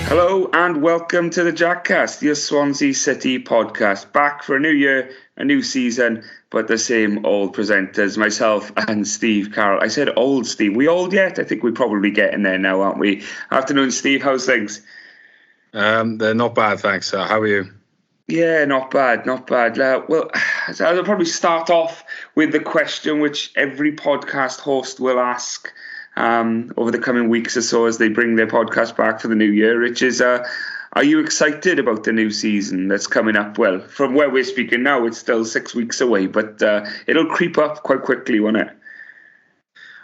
Hello and welcome to the Jackcast, your Swansea City podcast. Back for a new year, a new season, but the same old presenters, myself and Steve Carroll. I said old, Steve. We old yet? I think we're probably getting there now, aren't we? Afternoon, Steve. How's things? They're not bad, thanks. How are you? Yeah, not bad. Well, I'll probably start off with the question which every podcast host will ask over the coming weeks or so as they bring their podcast back for the new year, which is, are you excited about the new season that's coming up? Well, from where we're speaking now, it's still 6 weeks away, but it'll creep up quite quickly, won't it?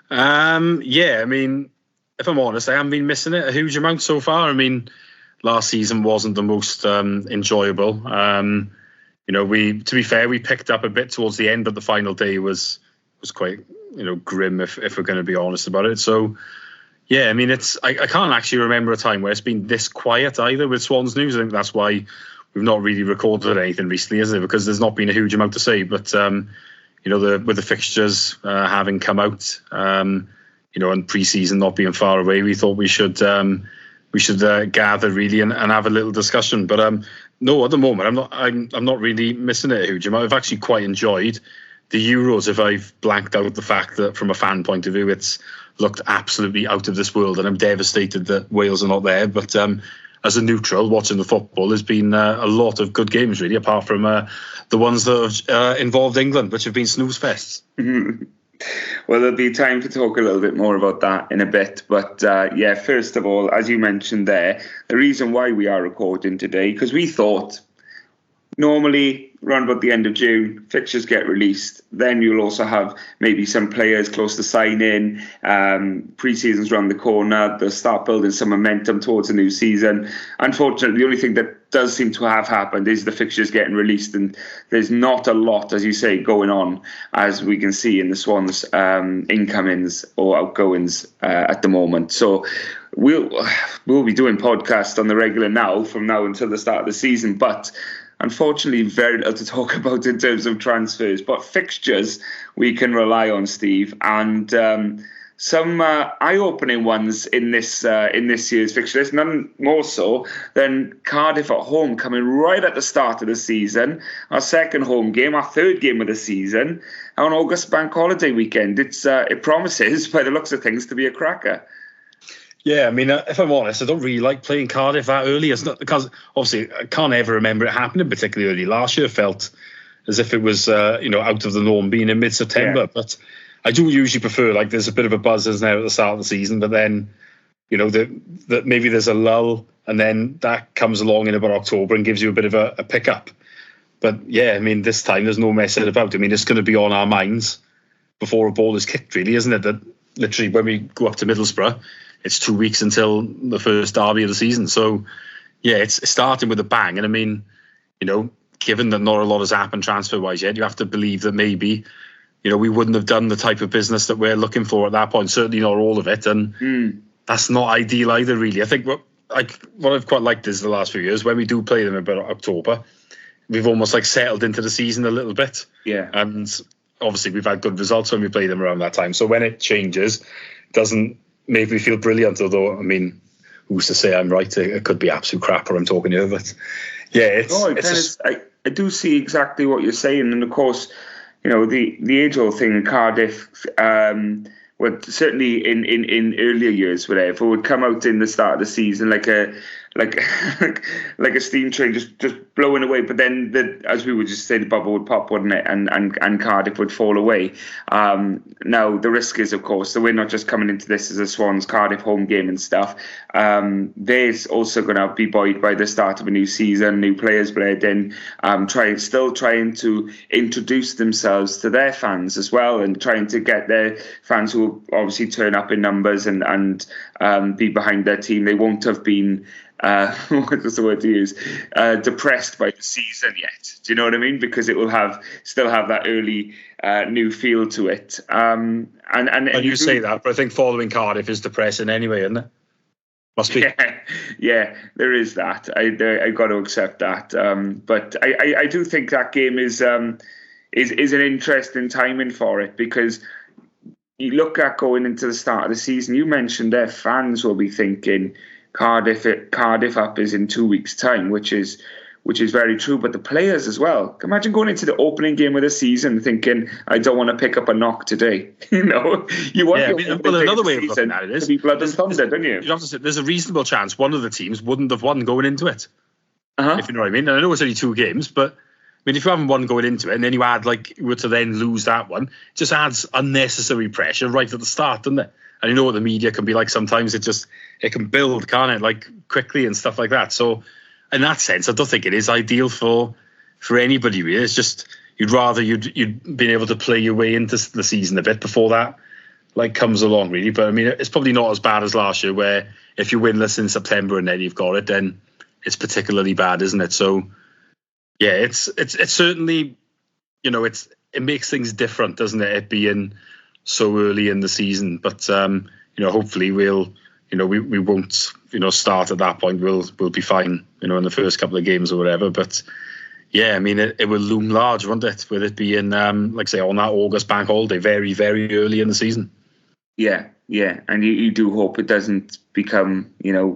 Yeah, I mean, if I'm honest, I haven't been missing it a huge amount so far. I mean, last season wasn't the most enjoyable. To be fair, we picked up a bit towards the end, but the final day was quite, grim if we're going to be honest about it. So, yeah, I mean, I can't actually remember a time where it's been this quiet either with Swans News. I think that's why we've not really recorded anything recently, is it? Because there's not been a huge amount to say. But, with the fixtures having come out, and pre-season not being far away, we thought we should gather really and have a little discussion. But no, at the moment, I'm not really missing it a huge amount. I've actually quite enjoyed the Euros, if I've blanked out the fact that from a fan point of view, it's looked absolutely out of this world, and I'm devastated that Wales are not there. But as a neutral, watching the football, there's been a lot of good games, really, apart from the ones that have involved England, which have been snooze fests. Well, there'll be time to talk a little bit more about that in a bit. But first of all, as you mentioned there, the reason why we are recording today, because we thought normally around about the end of June, fixtures get released. Then you'll also have maybe some players close to sign-in. Pre-season's around the corner. They'll start building some momentum towards the new season. Unfortunately, the only thing that does seem to have happened is the fixtures getting released, and there's not a lot, as you say, going on, as we can see in the Swans' incomings or outgoings at the moment. So we'll be doing podcasts on the regular now, from now until the start of the season, but unfortunately, very little to talk about in terms of transfers. But fixtures we can rely on, Steve, and some eye-opening ones in this year's fixture list. None more so than Cardiff at home, coming right at the start of the season. Our second home game, our third game of the season, on August Bank Holiday weekend. It promises, by the looks of things, to be a cracker. Yeah, I mean, if I'm honest, I don't really like playing Cardiff that early. It's not because, obviously, I can't ever remember it happening particularly early. Last year felt as if it was, out of the norm being in mid-September. Yeah. But I do usually prefer, there's a bit of a buzz as now at the start of the season, but then, that maybe there's a lull, and then that comes along in about October and gives you a bit of a pickup. But yeah, I mean, this time there's no messing about. I mean, it's going to be on our minds before a ball is kicked, really, isn't it? That literally when we go up to Middlesbrough, it's 2 weeks until the first derby of the season. So, yeah, it's starting with a bang. And I mean, given that not a lot has happened transfer-wise yet, you have to believe that maybe, we wouldn't have done the type of business that we're looking for at that point. Certainly not all of it. And that's not ideal either, really. I think what I've quite liked is the last few years, when we do play them in about October, we've almost settled into the season a little bit. Yeah. And obviously we've had good results when we play them around that time. So when it changes, it doesn't make me feel brilliant, although, I mean, who's to say I'm right? It could be absolute crap what I'm talking here, but yeah, I do see exactly what you're saying, and of course, the age-old thing in Cardiff, certainly in earlier years, whatever, would come out in the start of the season like a steam train just blowing away, but then as we would just say, the bubble would pop, wouldn't it, and Cardiff would fall away. Now the risk is, of course, that we're not just coming into this as a Swans Cardiff home game and stuff. They're also going to be buoyed by the start of a new season, new players bred in, still trying to introduce themselves to their fans as well, and trying to get their fans who will obviously turn up in numbers and be behind their team. They won't have been what is the word to use? Depressed by the season yet. Do you know what I mean? Because it will still have that early new feel to it. And you say that, but I think following Cardiff is depressing anyway, isn't it? Must be. Yeah, there is that. I got to accept that. But I do think that game is an interesting timing for it, because you look at going into the start of the season, you mentioned their fans will be thinking, Cardiff up is in 2 weeks' time, which is very true. But the players as well. Imagine going into the opening game of the season thinking, I don't want to pick up a knock today. You want another way of looking at it is to be blood and thunder, don't you? You have to say there's a reasonable chance one of the teams wouldn't have won going into it. If you know what I mean. And I know it's only 2 games, but if you haven't won going into it, and then you were to then lose that one, it just adds unnecessary pressure right at the start, doesn't it? And you know what the media can be like sometimes. It can build, can't it, like quickly and stuff like that. So in that sense, I don't think it is ideal for anybody really. It's just you'd rather you'd been able to play your way into the season a bit before that comes along really. But I mean, it's probably not as bad as last year, where if you're winless in September and then you've got it, then it's particularly bad, isn't it? So yeah, it's certainly, it makes things different, doesn't it? It being so early in the season, but hopefully we won't start at that point. We'll be fine, in the first couple of games or whatever. But yeah, I mean, it will loom large, won't it? With it being like say on that August bank holiday, very very early in the season. Yeah, and you do hope it doesn't become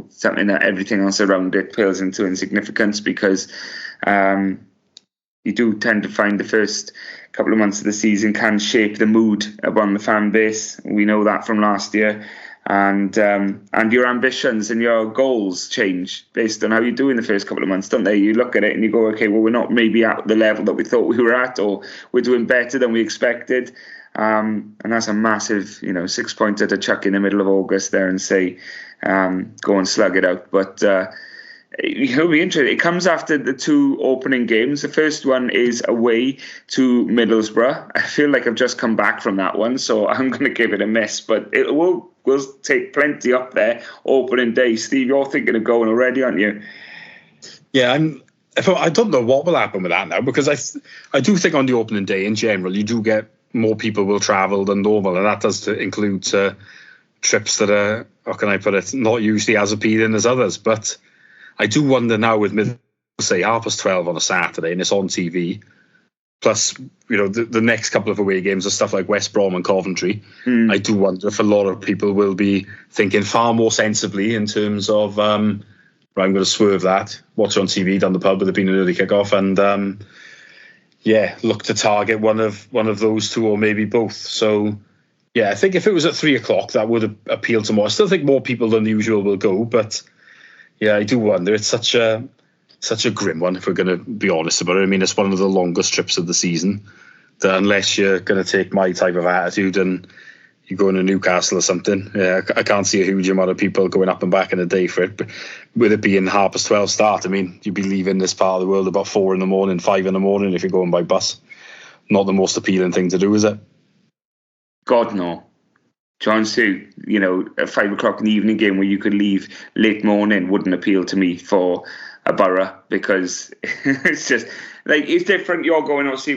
something that everything else around it pales into insignificance, because you do tend to find the first couple of months of the season can shape the mood among the fan base. We know that from last year. And your ambitions and your goals change based on how you do in the first couple of months, don't they? You look at it and you go, okay, well, we're not maybe at the level that we thought we were at, or we're doing better than we expected. And that's a massive, 6-pointer to chuck in the middle of August there and say, go and slug it out. But it'll be interesting. It comes after the 2 opening games. The first one is away to Middlesbrough. I feel like I've just come back from that one, so I'm going to give it a miss. But we'll take plenty up there opening day. Steve, you're thinking of going already, aren't you? Yeah, I don't know what will happen with that now, because I do think on the opening day in general, you do get more people will travel than normal, and that does include trips that are, how can I put it, not usually as appealing as others. But I do wonder now with say 12:30 on a Saturday and it's on TV, plus the next couple of away games are stuff like West Brom and Coventry. I do wonder if a lot of people will be thinking far more sensibly in terms of I'm going to swerve that, watch on TV down the pub with it being an early kickoff, and look to target one of those two or maybe both. So yeah, I think if it was at 3:00, that would appeal to more. I still think more people than usual will go, but yeah, I do wonder. It's such a grim one, if we're going to be honest about it. I mean, it's one of the longest trips of the season, that unless you're going to take my type of attitude and you're going to Newcastle or something, I can't see a huge amount of people going up and back in a day for it. But with it being 12:30 start, I mean, you'd be leaving this part of the world about 4 a.m, 5 a.m. if you're going by bus. Not the most appealing thing to do, is it? God, no. John Sue, a 5 o'clock in the evening game where you could leave late morning wouldn't appeal to me for a borough, because it's just like, it's different. You're going, obviously,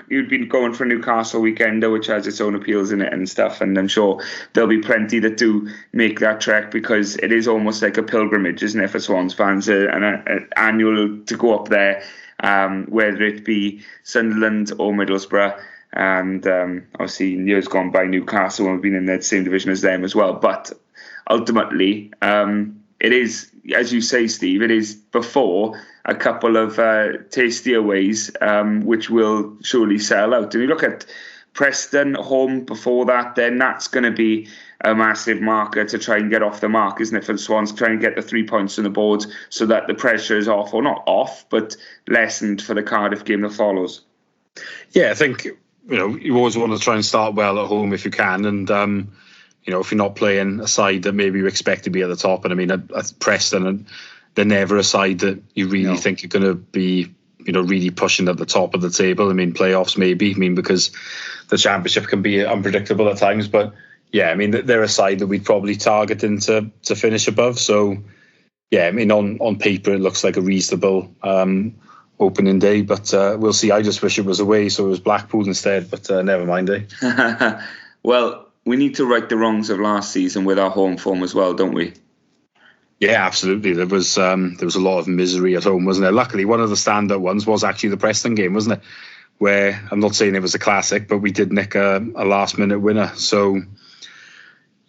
you'd be going for a Newcastle weekender, which has its own appeals in it and stuff. And I'm sure there'll be plenty that do make that trek, because it is almost like a pilgrimage, isn't it, for Swans fans, an annual to go up there, whether it be Sunderland or Middlesbrough. And obviously, in years gone by, Newcastle have been in the same division as them as well. But ultimately, it is, as you say, Steve, it is before a couple of tastier ways, which will surely sell out. And you look at Preston home before that, then that's going to be a massive marker to try and get off the mark, isn't it, for the Swans, trying to get the 3 points on the board so that the pressure is off, or not off, but lessened for the Cardiff game that follows. Yeah, I think you always want to try and start well at home if you can, and if you're not playing a side that maybe you expect to be at the top, and I mean at Preston, they're never a side that you really think are going to be really pushing at the top of the table. I mean, playoffs maybe, because the Championship can be unpredictable at times, but yeah, I mean, they're a side that we'd probably targeting to finish above. So yeah, I mean, on paper it looks like a reasonable opening day, but we'll see. I just wish it was away, so it was Blackpool instead, but never mind, eh? Well, we need to right the wrongs of last season with our home form as well, don't we? Yeah, absolutely. There was a lot of misery at home, wasn't there? Luckily, one of the standout ones was actually the Preston game, wasn't it? Where I'm not saying it was a classic, but we did nick a last-minute winner. So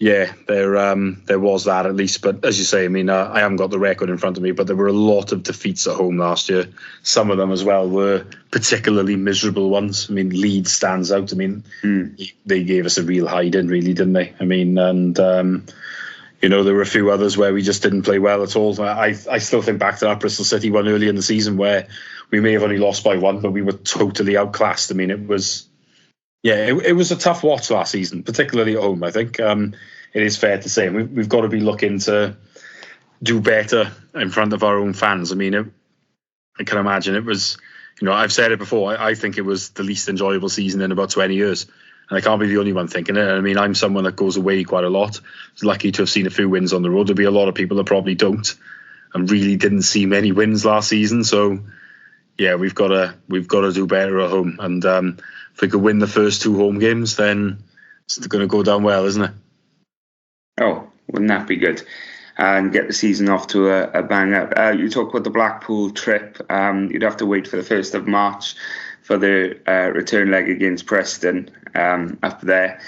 Yeah, there was that at least. But as you say, I mean, I haven't got the record in front of me, but there were a lot of defeats at home last year. Some of them as well were particularly miserable ones. I mean, Leeds stands out. I mean, they gave us a real hiding, really, didn't they? I mean, and there were a few others where we just didn't play well at all. I still think back to that Bristol City one early in the season where we may have only lost by one, but we were totally outclassed. I mean, it was a tough watch last season, particularly at home, I think. It is fair to say. We've got to be looking to do better in front of our own fans. I mean, I can imagine it was, I've said it before, I think it was the least enjoyable season in about 20 years. And I can't be the only one thinking it. I mean, I'm someone that goes away quite a lot. I was lucky to have seen a few wins on the road. There'll be a lot of people that probably don't and really didn't see many wins last season. So, yeah, we've got to do better at home. And if we could win the first 2 home games, then it's going to go down well, isn't it? Oh, wouldn't that be good? And get the season off to a banger. You talk about the Blackpool trip. You'd have to wait for the 1st of March for the return leg against Preston up there.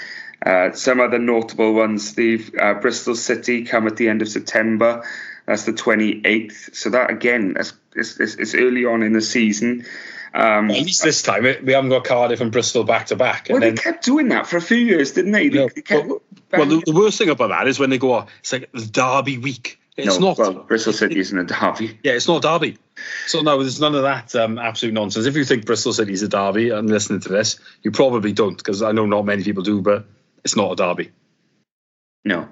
Some other notable ones, Steve. Bristol City come at the end of September. That's the 28th. So that, again, it's early on in the season. At least this time, we haven't got Cardiff and Bristol back-to-back. Well, they kept doing that for a few years, didn't they? The worst thing about that is when they go, it's like the Derby week. It's not. Well, Bristol City isn't a derby. Yeah, it's not a derby. So no, there's none of that absolute nonsense. If you think Bristol City is a derby and listening to this, you probably don't, because I know not many people do, but it's not a derby. No.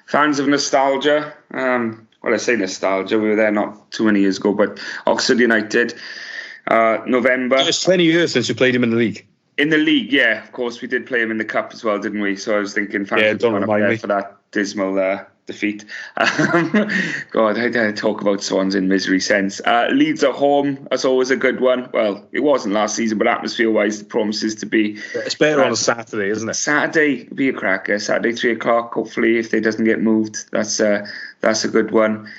Fans of nostalgia. I say nostalgia. We were there not too many years ago, but Oxford United, November. It's 20 years since you played him in the league. In the league, yeah. Of course, we did play him in the cup as well, didn't we? So I was thinking fans don't remind me for that dismal defeat. God, I talk about Swans in misery sense. Leeds at home, that's always a good one. Well, it wasn't last season, but atmosphere-wise, it promises to be. It's better on a Saturday, isn't it? Saturday will be a cracker. Saturday, 3 o'clock, hopefully, if they doesn't get moved. That's a good one.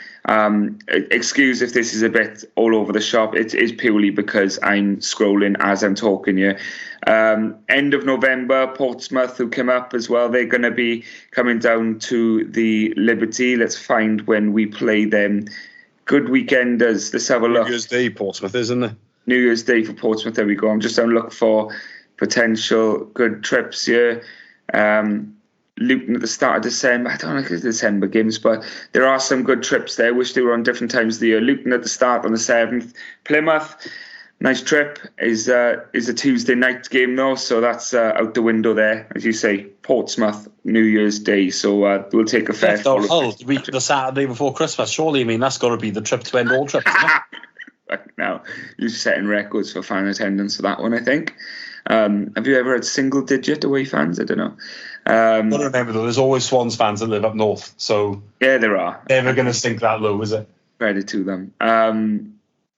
Excuse if this is a bit all over the shop. It is purely because I'm scrolling as I'm talking here. End of November, Portsmouth, who came up as well, they're going to be coming down to the Liberty. Let's find when we play them. Good weekenders. Let's have a look. New Year's Day, Portsmouth, isn't it? New Year's Day for Portsmouth. There we go. I'm just having a look for potential good trips here. Luton at the start of December. I don't know if it's December games, but there are some good trips there. Wish they were on different times of the year. Luton at the start on the 7th. Plymouth, nice trip, is a Tuesday night game though, so that's out the window there. As you say, Portsmouth, New Year's Day, so we'll take a fair the Saturday before Christmas, surely. I mean, that's got to be the trip to end all trips, isn't it? Now, you're setting records for fan attendance for that one, I think. Have you ever had single-digit away fans? I don't know. I remember though, there's always Swans fans that live up north, so yeah, there are. Never going to sink that low, is it? Credit to them.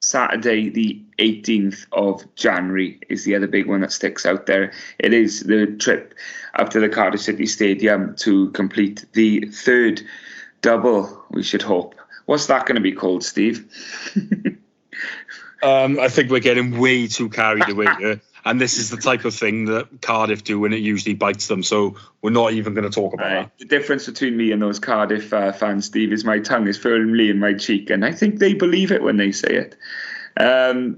Saturday, the 18th of January, is the other big one that sticks out there. It is the trip up to the Cardiff City Stadium to complete the 3rd double, we should hope. What's that going to be called, Steve? I think we're getting way too carried away here. And this is the type of thing that Cardiff do when it usually bites them. So we're not even going to talk about that. The difference between me and those Cardiff fans, Steve, is my tongue is firmly in my cheek. And I think they believe it when they say it.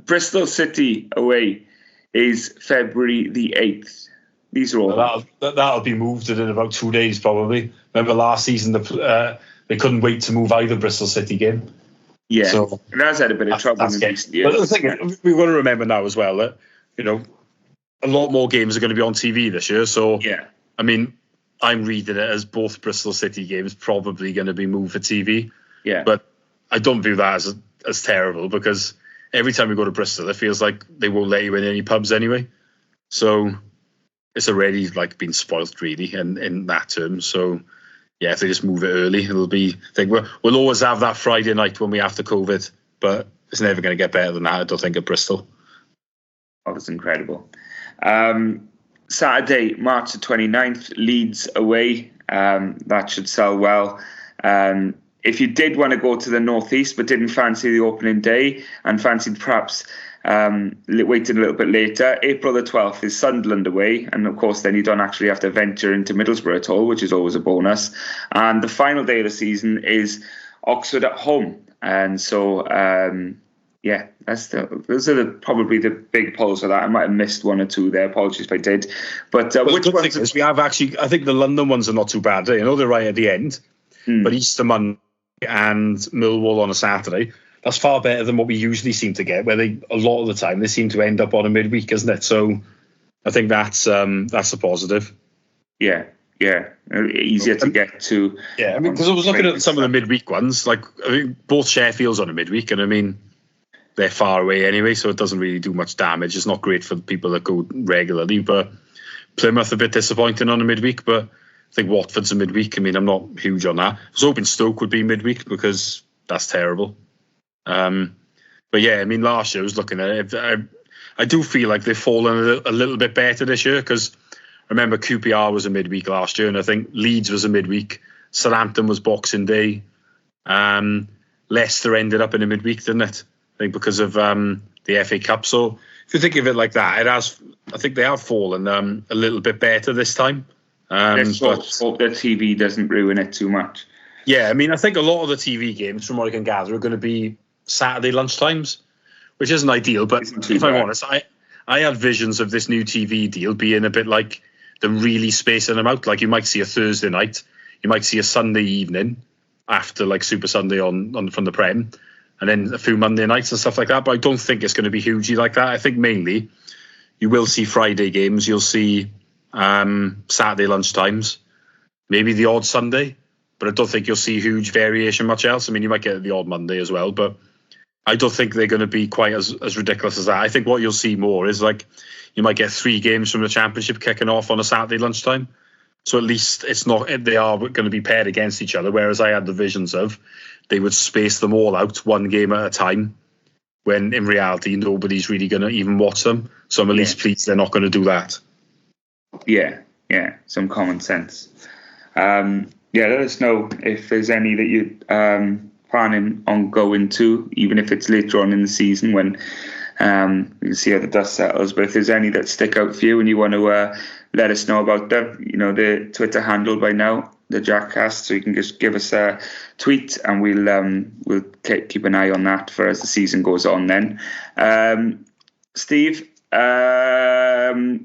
Bristol City away is February the 8th. These are all... That'll be moved in about 2 days, probably. Remember last season, they couldn't wait to move either Bristol City game. Yeah, so it has had a bit of trouble in recent years. But the thing is, we've got to remember now as well that, a lot more games are going to be on TV this year. So, yeah. I mean, I'm reading it as both Bristol City games probably going to be moved for TV. Yeah. But I don't view that as terrible, because every time we go to Bristol, it feels like they won't let you in any pubs anyway. So it's already been spoilt really in that term. So yeah, if they just move it early, it'll be. We'll always have that Friday night when we after COVID, but it's never going to get better than that, I don't think, at Bristol. Oh, it's incredible. Saturday, March the 29th, Leeds away. That should sell well. If you did want to go to the northeast but didn't fancy the opening day and fancied perhaps waiting a little bit later. April the 12th is Sunderland away, and of course then you don't actually have to venture into Middlesbrough at all, which is always a bonus. And the final day of the season is Oxford at home. And so, those are probably the big polls for that. I might have missed one or two there. Apologies if I did. But which ones? Is we have actually, I think the London ones are not too bad. You know, they're right at the end. But Easter Monday and Millwall on a Saturday, that's far better than what we usually seem to get, where a lot of the time they seem to end up on a midweek, isn't it? So I think that's a positive. Yeah. Easier to get to. Yeah, I mean, because I was looking at some of the midweek ones, like I think both Sheffield's on a midweek, and I mean, they're far away anyway, so it doesn't really do much damage. It's not great for the people that go regularly, but Plymouth a bit disappointing on a midweek, but I think Watford's a midweek. I mean, I'm not huge on that. I was hoping Stoke would be midweek because that's terrible. But yeah, I mean, last year I was looking at it. I do feel like they've fallen a little bit better this year because I remember QPR was a midweek last year, and I think Leeds was a midweek. Southampton was Boxing Day. Leicester ended up in a midweek, didn't it? I think because of the FA Cup. So if you think of it like that, I think they have fallen a little bit better this time. Let's hope that TV doesn't ruin it too much. Yeah, I mean, I think a lot of the TV games, from what I can gather, are going to be Saturday lunchtimes, which isn't ideal. But if I'm honest, I had visions of this new TV deal being a bit like them really spacing them out. Like you might see a Thursday night, you might see a Sunday evening after like Super Sunday on from the Prem, and then a few Monday nights and stuff like that. But I don't think it's going to be hugely like that. I think mainly you will see Friday games, you'll see Saturday lunchtimes, maybe the odd Sunday, but I don't think you'll see huge variation much else. I mean, you might get the odd Monday as well, but I don't think they're going to be quite as ridiculous as that. I think what you'll see more is like you might get 3 games from the Championship kicking off on a Saturday lunchtime. So at least they are going to be paired against each other, whereas I had the visions of they would space them all out one game at a time, when in reality nobody's really going to even watch them. So I'm at least pleased they're not going to do that. Yeah, some common sense. Let us know if there's any that you're planning on going to, even if it's later on in the season when we can see how the dust settles. But if there's any that stick out for you and you want to let us know about them, you know the Twitter handle by now, the Jackcast, so you can just give us a tweet and we'll keep an eye on that for as the season goes on then. Steve, let's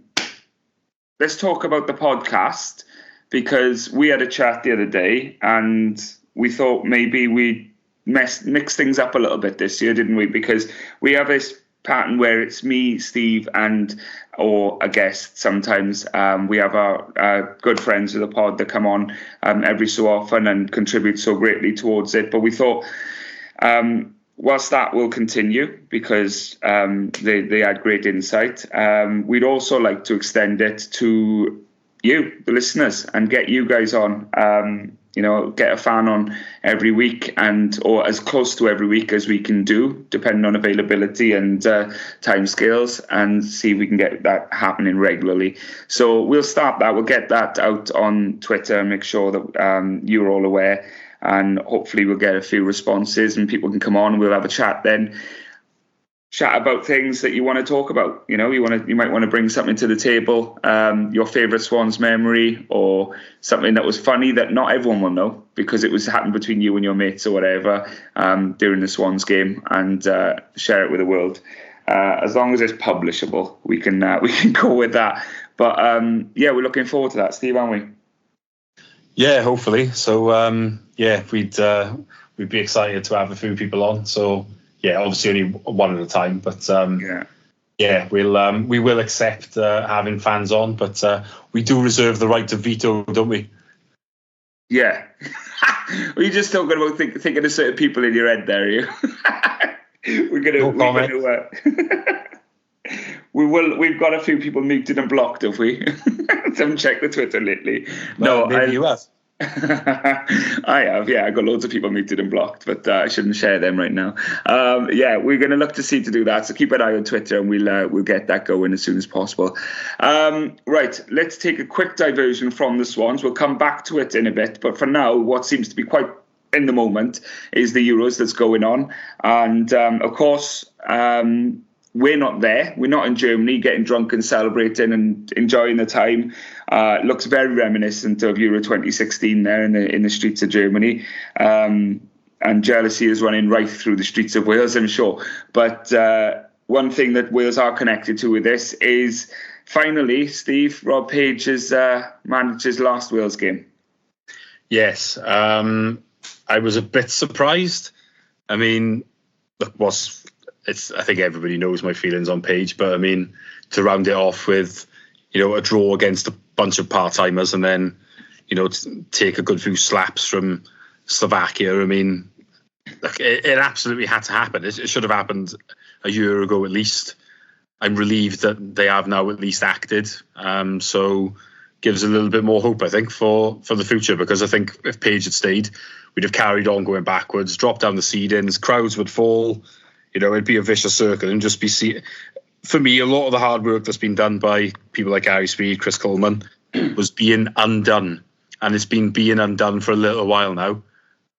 talk about the podcast, because we had a chat the other day and we thought maybe we'd mix things up a little bit this year, didn't we? Because we have this pattern where it's me, Steve, or a guest sometimes. We have our good friends of the pod that come on every so often and contribute so greatly towards it. But we thought, whilst that will continue because they had great insight, we'd also like to extend it to you, the listeners, and get you guys on. Get a fan on every week or as close to every week as we can do, depending on availability and time scales, and see if we can get that happening regularly. So we'll start that. We'll get that out on Twitter and make sure that you're all aware, and hopefully we'll get a few responses and people can come on and we'll have a chat then. Chat about things that you want to talk about. You might want to bring something to the table, your favourite Swans memory, or something that was funny that not everyone will know because it was happened between you and your mates or whatever during the Swans game, and share it with the world. As long as it's publishable, we can go with that. But we're looking forward to that, Steve, aren't we? Yeah, hopefully. So we'd be excited to have a few people on. So. Yeah, obviously only one at a time, but we will accept having fans on, but we do reserve the right to veto, don't we? Yeah. Well, you're just talking about thinking of certain people in your head there, are you? We've got a few people muted and blocked, have we? Haven't checked the Twitter lately. Well, maybe you have. I have, I got loads of people muted and blocked, but I shouldn't share them right now. We're going to look to see to do that, so keep an eye on Twitter and we'll get that going as soon as possible. Right, let's take a quick diversion from the Swans. We'll come back to it in a bit, but for now, what seems to be quite in the moment is the Euros that's going on, and of course we're not there. We're not in Germany getting drunk and celebrating and enjoying the time. Looks very reminiscent of Euro 2016 there in the streets of Germany. And jealousy is running right through the streets of Wales, I'm sure. But one thing that Wales are connected to with this is, finally, Steve, Rob Page has managed his last Wales game. Yes. I was a bit surprised. I mean, look, I think everybody knows my feelings on Page, but I mean, to round it off with, a draw against a bunch of part-timers and then, take a good few slaps from Slovakia. I mean, look, it absolutely had to happen. It should have happened a year ago at least. I'm relieved that they have now at least acted. So gives a little bit more hope, I think, for the future, because I think if Page had stayed, we'd have carried on going backwards, dropped down the seedings, crowds would fall. It'd be a vicious circle and just be for me, a lot of the hard work that's been done by people like Gary Speed, Chris Coleman, was being undone. And it's been being undone for a little while now.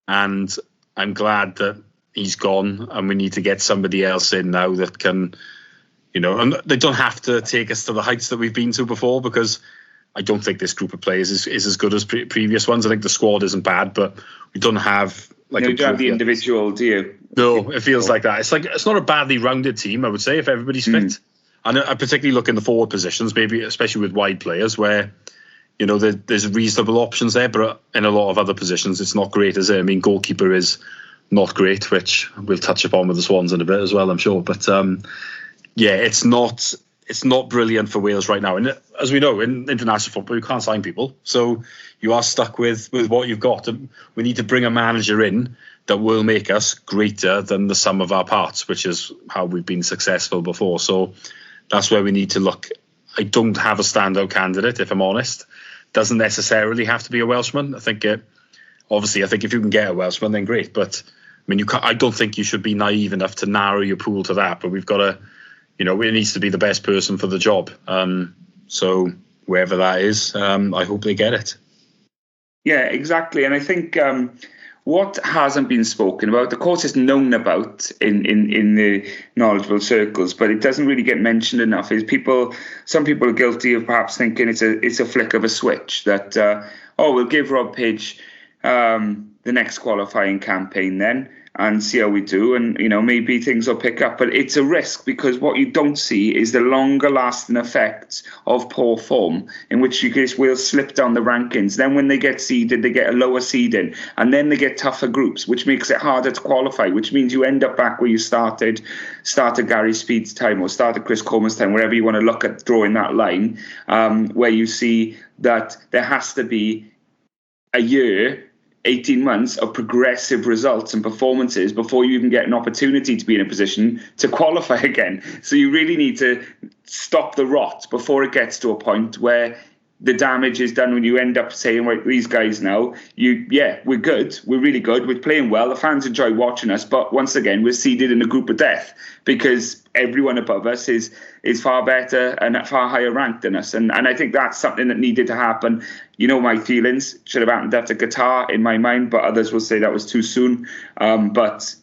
And I'm glad that he's gone, and we need to get somebody else in now that can, and they don't have to take us to the heights that we've been to before, because I don't think this group of players is as good as previous ones. I think the squad isn't bad, but we don't have you don't have the individual, do you? No, it feels like that. It's not a badly rounded team, I would say, if everybody's fit. And I particularly look in the forward positions, maybe especially with wide players, where there's reasonable options there, but in a lot of other positions, it's not great, is it? I mean, goalkeeper is not great, which we'll touch upon with the Swans in a bit as well, I'm sure. But it's not brilliant for Wales right now. And as we know, in international football, you can't sign people, so you are stuck with what you've got. We need to bring a manager in that will make us greater than the sum of our parts, which is how we've been successful before. So that's where we need to look. I don't have a standout candidate, if I'm honest. Doesn't necessarily have to be a Welshman. I think if you can get a Welshman, then great. But I mean, I don't think you should be naive enough to narrow your pool to that. But we've got to, it needs to be the best person for the job. So wherever that is, I hope they get it. Yeah, exactly. And I think what hasn't been spoken about, of course, it's known about in the knowledgeable circles, but it doesn't really get mentioned enough. Is some people are guilty of perhaps thinking it's a flick of a switch that we'll give Rob Page the next qualifying campaign then and see how we do, and maybe things will pick up. But it's a risk, because what you don't see is the longer lasting effects of poor form, in which will slip down the rankings. Then when they get seeded, they get a lower seeding, and then they get tougher groups, which makes it harder to qualify, which means you end up back where you started Gary Speed's time or started Chris Coleman's time, wherever you want to look at drawing that line, where you see that there has to be a year, 18 months of progressive results and performances before you even get an opportunity to be in a position to qualify again. So you really need to stop the rot before it gets to a point where the damage is done, when you end up saying, well, these guys now, we're good, we're really good, we're playing well, the fans enjoy watching us, but once again, we're seeded in a group of death, because everyone above us is far better and far higher ranked than us. And I think that's something that needed to happen. My feelings should have happened after Qatar in my mind, but others will say that was too soon. But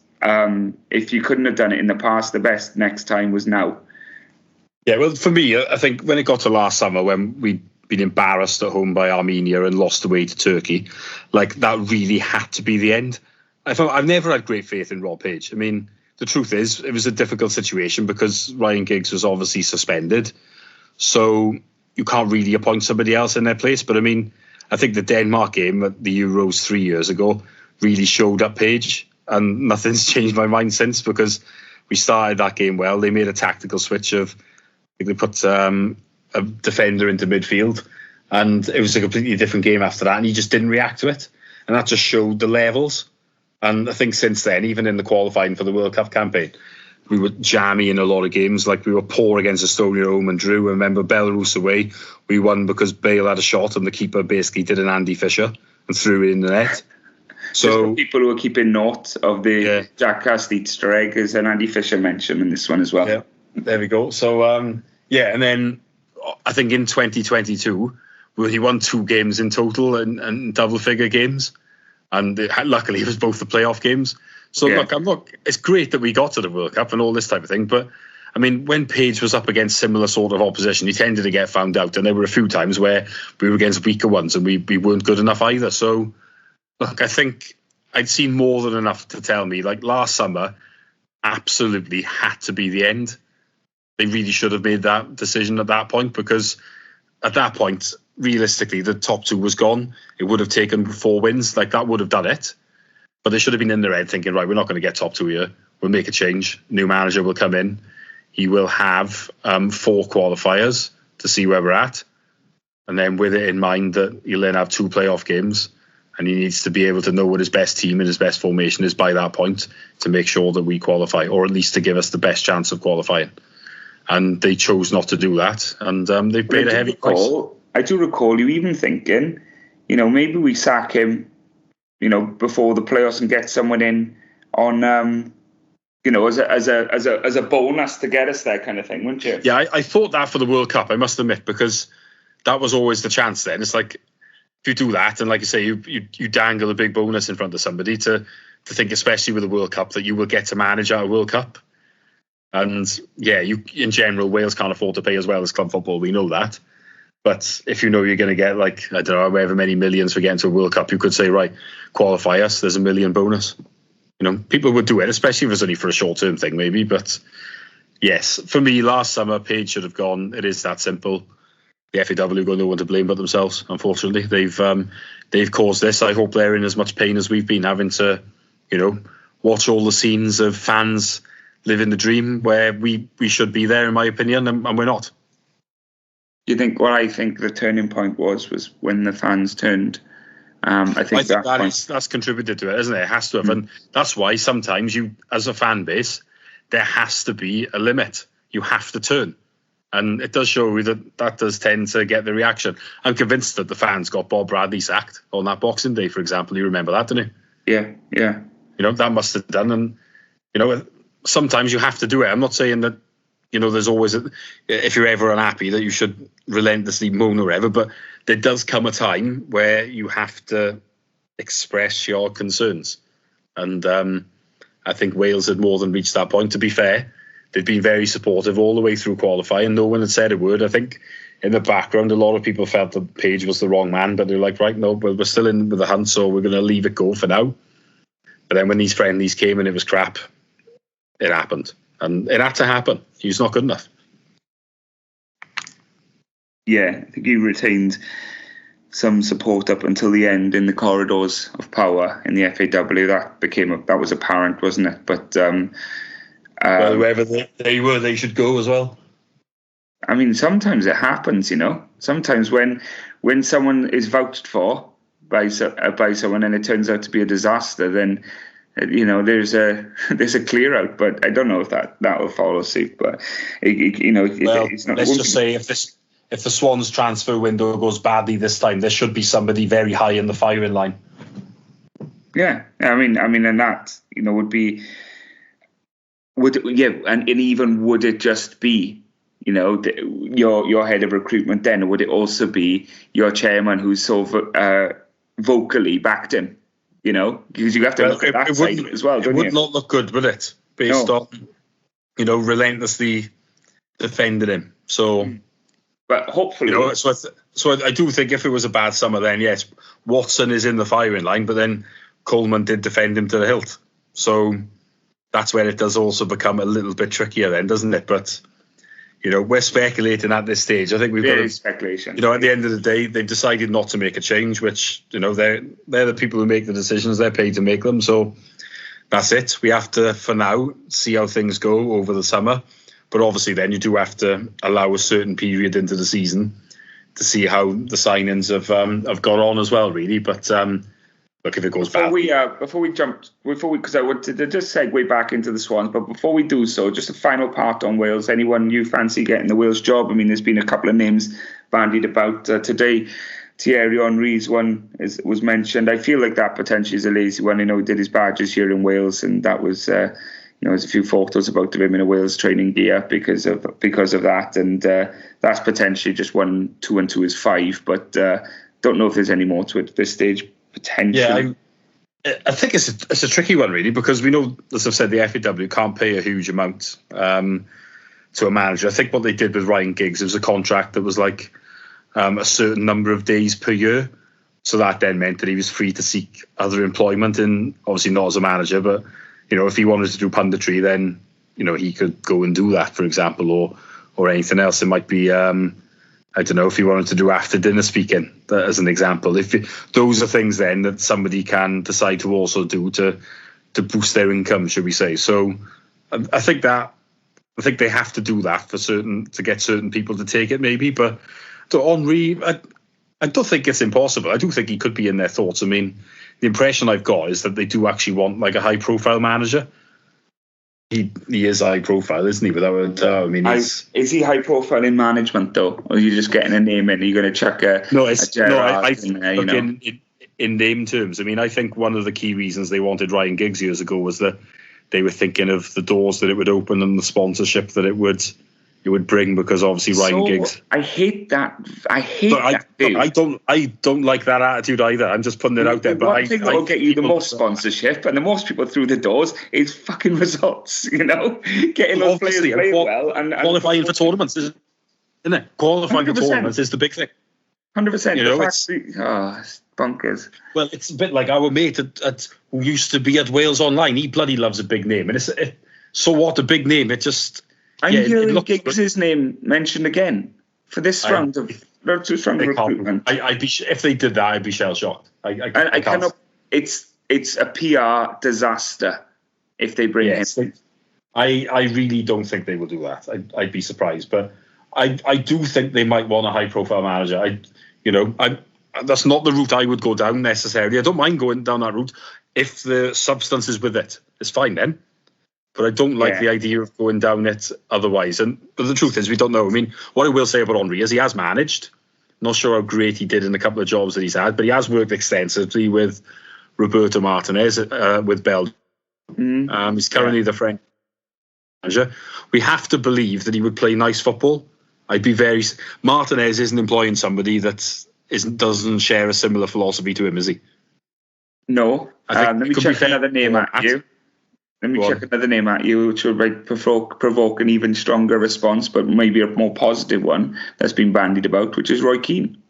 if you couldn't have done it in the past, the best next time was now. Yeah, well, for me, I think when it got to last summer, when we'd been embarrassed at home by Armenia and lost away to Turkey, that really had to be the end. I've never had great faith in Rob Page. I mean, the truth is, it was a difficult situation because Ryan Giggs was obviously suspended. So you can't really appoint somebody else in their place. But I mean, I think the Denmark game at the Euros 3 years ago really showed up Page, and nothing's changed my mind since, because we started that game well. They made a tactical switch of, they put a defender into midfield, and it was a completely different game after that, and he just didn't react to it, and that just showed the levels. And I think since then, even in the qualifying for the World Cup campaign, we were jammy in a lot of games. We were poor against Estonia at home and drew. I remember Belarus away, we won because Bale had a shot and the keeper basically did an Andy Fisher and threw it in the net. So people who are keeping note of the Jackass Easter egg, is an Andy Fisher mention in this one as well. Yeah, there we go. So and then I think in 2022, he won 2 games in total and double figure games, and luckily it was both the playoff games. So look, it's great that we got to the World Cup and all this type of thing, but I mean, when Page was up against similar sort of opposition, he tended to get found out, and there were a few times where we were against weaker ones and we weren't good enough either. So, look, I think I'd seen more than enough to tell me, like last summer, absolutely had to be the end. They really should have made that decision at that point, because at that point, realistically, the top two was gone. It would have taken 4 wins. Like, that would have done it. But they should have been in their head thinking, right, we're not going to get top two here. We'll make a change. New manager will come in. He will have 4 qualifiers to see where we're at. And then with it in mind that he'll then have 2 playoff games, and he needs to be able to know what his best team and his best formation is by that point to make sure that we qualify, or at least to give us the best chance of qualifying. And they chose not to do that. And they paid a heavy price. I do recall you even thinking, maybe we sack him, before the playoffs and get someone in on... as a bonus to get us there, kind of thing, wouldn't you? Yeah, I thought that for the World Cup, I must admit, because that was always the chance then. It's like, if you do that, and like you say, you dangle a big bonus in front of somebody to think, especially with the World Cup, that you will get to manage at a World Cup. And yeah, in general, Wales can't afford to pay as well as club football. We know that. But if you know you're going to get, like, I don't know, however many millions for getting to a World Cup, you could say, right, qualify us, there's $1 million bonus. People would do it, especially if it's only for a short-term thing, maybe. But yes, for me, last summer, Page should have gone. It is that simple. The FAW got no one to blame but themselves, unfortunately. They've caused this. I hope they're in as much pain as we've been, having to, watch all the scenes of fans living the dream where we should be there, in my opinion, and we're not. You think what I think the turning point was when the fans turned. I think that's contributed to it, isn't it? It has to have. And that's why sometimes you, as a fan base, there has to be a limit. You have to turn. And it does show that does tend to get the reaction. I'm convinced that the fans got Bob Bradley sacked on that Boxing Day, for example. You remember that, didn't you? Yeah. That must have done. And, sometimes you have to do it. I'm not saying that, there's always, if you're ever unhappy, that you should relentlessly moan or whatever, but there does come a time where you have to express your concerns. And I think Wales had more than reached that point. To be fair, they've been very supportive all the way through qualifying. No one had said a word. I think in the background, a lot of people felt that Page was the wrong man, but they're like, right, no, well, we're still in with the hunt, so we're going to leave it go for now. But then when these friendlies came and it was crap, it happened. And it had to happen. He was not good enough. Yeah, I think he retained some support up until the end in the corridors of power in the FAW. That was apparent, wasn't it? But well, wherever they were, they should go as well. I mean, sometimes it happens, Sometimes when someone is vouched for by someone and it turns out to be a disaster, then there's a clear out. But I don't know if that will follow suit. But it's not. Let's just say if the Swans transfer window goes badly this time, there should be somebody very high in the firing line. Yeah, I mean, and that would it just be your head of recruitment then, or would it also be your chairman who so vocally backed him? Because you have to look at that side as well, don't you? It would not look good, would it? Based on, relentlessly defending him. So, but hopefully, so I do think if it was a bad summer, then yes, Watson is in the firing line, but then Coleman did defend him to the hilt. So that's where it does also become a little bit trickier, then, doesn't it? But we're speculating at this stage. I think we've got speculation. At the end of the day, they've decided not to make a change, which they're the people who make the decisions. They're paid to make them. So that's it. We have to, for now, see how things go over the summer. But obviously, then you do have to allow a certain period into the season to see how the signings have got on as well, really. But look, if it goes bad. Because I wanted to just segue back into the Swans, but before we do so, just a final part on Wales. Anyone you fancy getting the Wales job? I mean, there's been a couple of names bandied about today. Thierry Henry's one was mentioned. I feel like that potentially is a lazy one. He did his badges here in Wales, and that was, there's a few photos about him in a Wales training gear because of that, and that's potentially just 1, 2 and 2 is 5, but don't know if there's any more to it at this stage. Potentially. Yeah, I think it's a tricky one, really, because we know, as I've said, the FAW can't pay a huge amount. to a manager. I think what they did with Ryan Giggs, it was a contract that was like a certain number of days per year. So that then meant that he was free to seek other employment, and obviously not as a manager, but if he wanted to do punditry, then he could go and do that, for example, or anything else. It might be I don't know, if he wanted to do after dinner speaking, as an example. Those are things then that somebody can decide to also do to boost their income, should we say? So I think they have to do that to get certain people to take it, maybe. But to Henry, I don't think it's impossible. I do think he could be in their thoughts. I mean, the impression I've got is that they do actually want like a high-profile manager. He is high profile, isn't he? Without a doubt. I mean, is he high profile in management though, or are you just getting a name in? Are you going to chuck a I think in name terms. I mean, I think one of the key reasons they wanted Ryan Giggs years ago was that they were thinking of the doors that it would open and the sponsorship that it would bring, because obviously Ryan Giggs. I hate that. I don't like that attitude either. I'm just putting it out there. But I think that will get you the most sponsorship and the most people through the doors is fucking results. Getting those players play well and qualifying for tournaments, isn't it? Qualifying 100%. For tournaments is the big thing. 100%. It's bonkers. Well, it's a bit like our mate who used to be at Wales Online. He bloody loves a big name, and so what? A big name. It just. I'm hearing Giggs' name mentioned again for this round of recruitment. If they did that, I'd be shell shocked. I cannot. It's a PR disaster if they bring him. I really don't think they will do that. I'd be surprised, but I do think they might want a high-profile manager. That's not the route I would go down necessarily. I don't mind going down that route if the substance is with it. It's fine then. But I don't like the idea of going down it otherwise. But the truth is, we don't know. I mean, what I will say about Henry is he has managed. Not sure how great he did in a couple of jobs that he's had, but he has worked extensively with Roberto Martinez with Belgium. He's currently the French manager. We have to believe that he would play nice football. Martinez isn't employing somebody that doesn't share a similar philosophy to him, is he? No. Let me check another name at you. Let me check another name at you, which will provoke an even stronger response, but maybe a more positive one that's been bandied about, which is Roy Keane.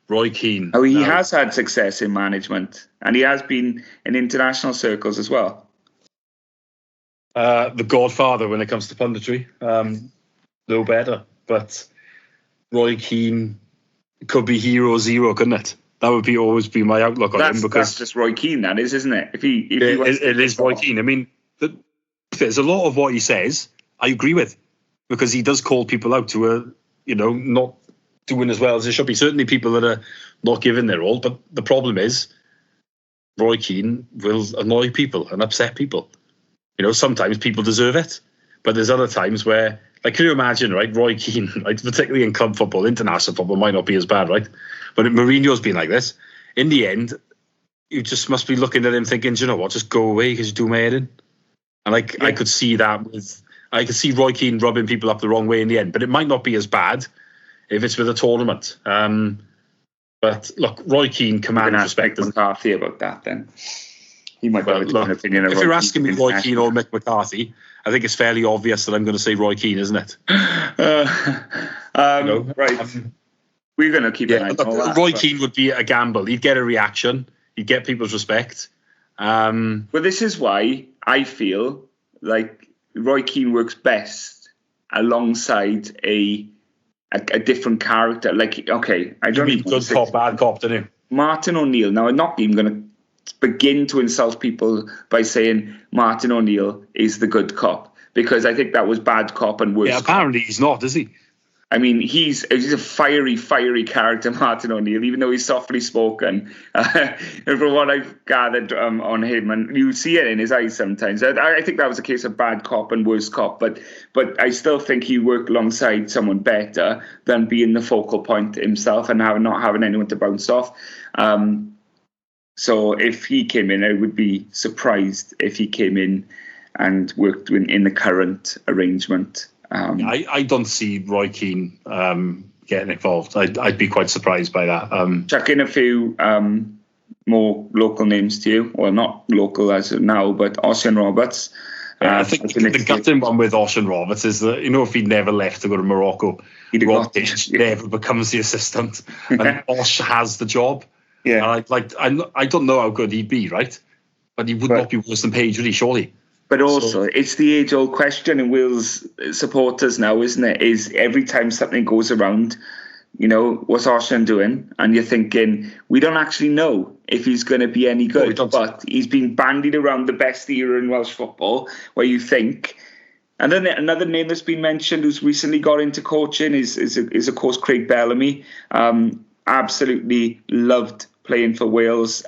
Roy Keane. Oh, he has had success in management, and he has been in international circles as well. The godfather when it comes to punditry. No better. But Roy Keane could be hero zero, couldn't it? That would always be my outlook on him, because that's just Roy Keane, that is, isn't it? It is Roy Keane. I mean, there's a lot of what he says I agree with, because he does call people out to not doing as well as they should be. Certainly people that are not giving their all, but the problem is Roy Keane will annoy people and upset people. Sometimes people deserve it, but there's other times where, like, can you imagine, right? Roy Keane, like, particularly in club football, international football might not be as bad, right? But Mourinho's been like this. In the end, you just must be looking at him thinking, do you know what, just go away because you do my head in. And I could see that I could see Roy Keane rubbing people up the wrong way in the end, but it might not be as bad if it's with a tournament. But look, Roy Keane commands respect. Mick McCarthy about that then. He might have a different opinion. If you're asking me Roy Keane or Mick McCarthy, I think it's fairly obvious that I'm going to say Roy Keane, isn't it? Right. We're going to keep an eye on that. Roy Keane would be a gamble. He'd get a reaction. He'd get people's respect. Well, this is why I feel like Roy Keane works best alongside a different character. Like, okay, I don't mean good cop, bad cop, don't you? Martin O'Neill. Now, I'm not even going to begin to insult people by saying Martin O'Neill is the good cop, because I think that was bad cop and worse. Yeah, apparently he's not, is he? I mean, he's a fiery character, Martin O'Neill, even though he's softly spoken. From what I've gathered on him, and you see it in his eyes sometimes. I think that was a case of bad cop and worse cop, but I still think he worked alongside someone better than being the focal point himself and not having anyone to bounce off. So if he came in, I would be surprised if he came in and worked in the current arrangement. I don't see Roy Keane getting involved. I'd be quite surprised by that. Chuck in a few more local names to you. Well, not local as of now, but Ossian Roberts. I think the gutting one with Ocean Roberts is that, if he'd never left to go to Morocco, Rob never becomes the assistant, and Osh has the job. Yeah, and I don't know how good he'd be, right? But he would not be worse than Page, would he? Surely. But also, it's the age-old question in Wales supporters now, isn't it? Is every time something goes around, what's Ocean doing? And you're thinking, we don't actually know if he's going to be any good. But he's been bandied around the best era in Welsh football, where you think. And then another name that's been mentioned who's recently got into coaching is of course, Craig Bellamy. Absolutely loved playing for Wales.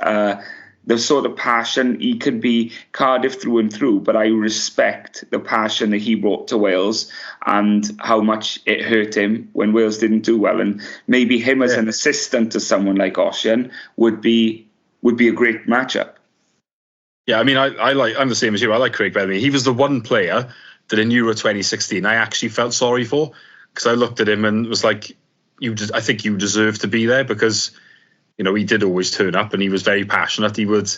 The sort of passion, he could be Cardiff through and through, but I respect the passion that he brought to Wales and how much it hurt him when Wales didn't do well. And maybe him as an assistant to someone like Ocean would be a great matchup. Yeah, I mean, I'm the same as you. I like Craig Bellamy. He was the one player that in Euro 2016 I actually felt sorry for, because I looked at him and was like, I think you deserve to be there, because he did always turn up and he was very passionate. He would,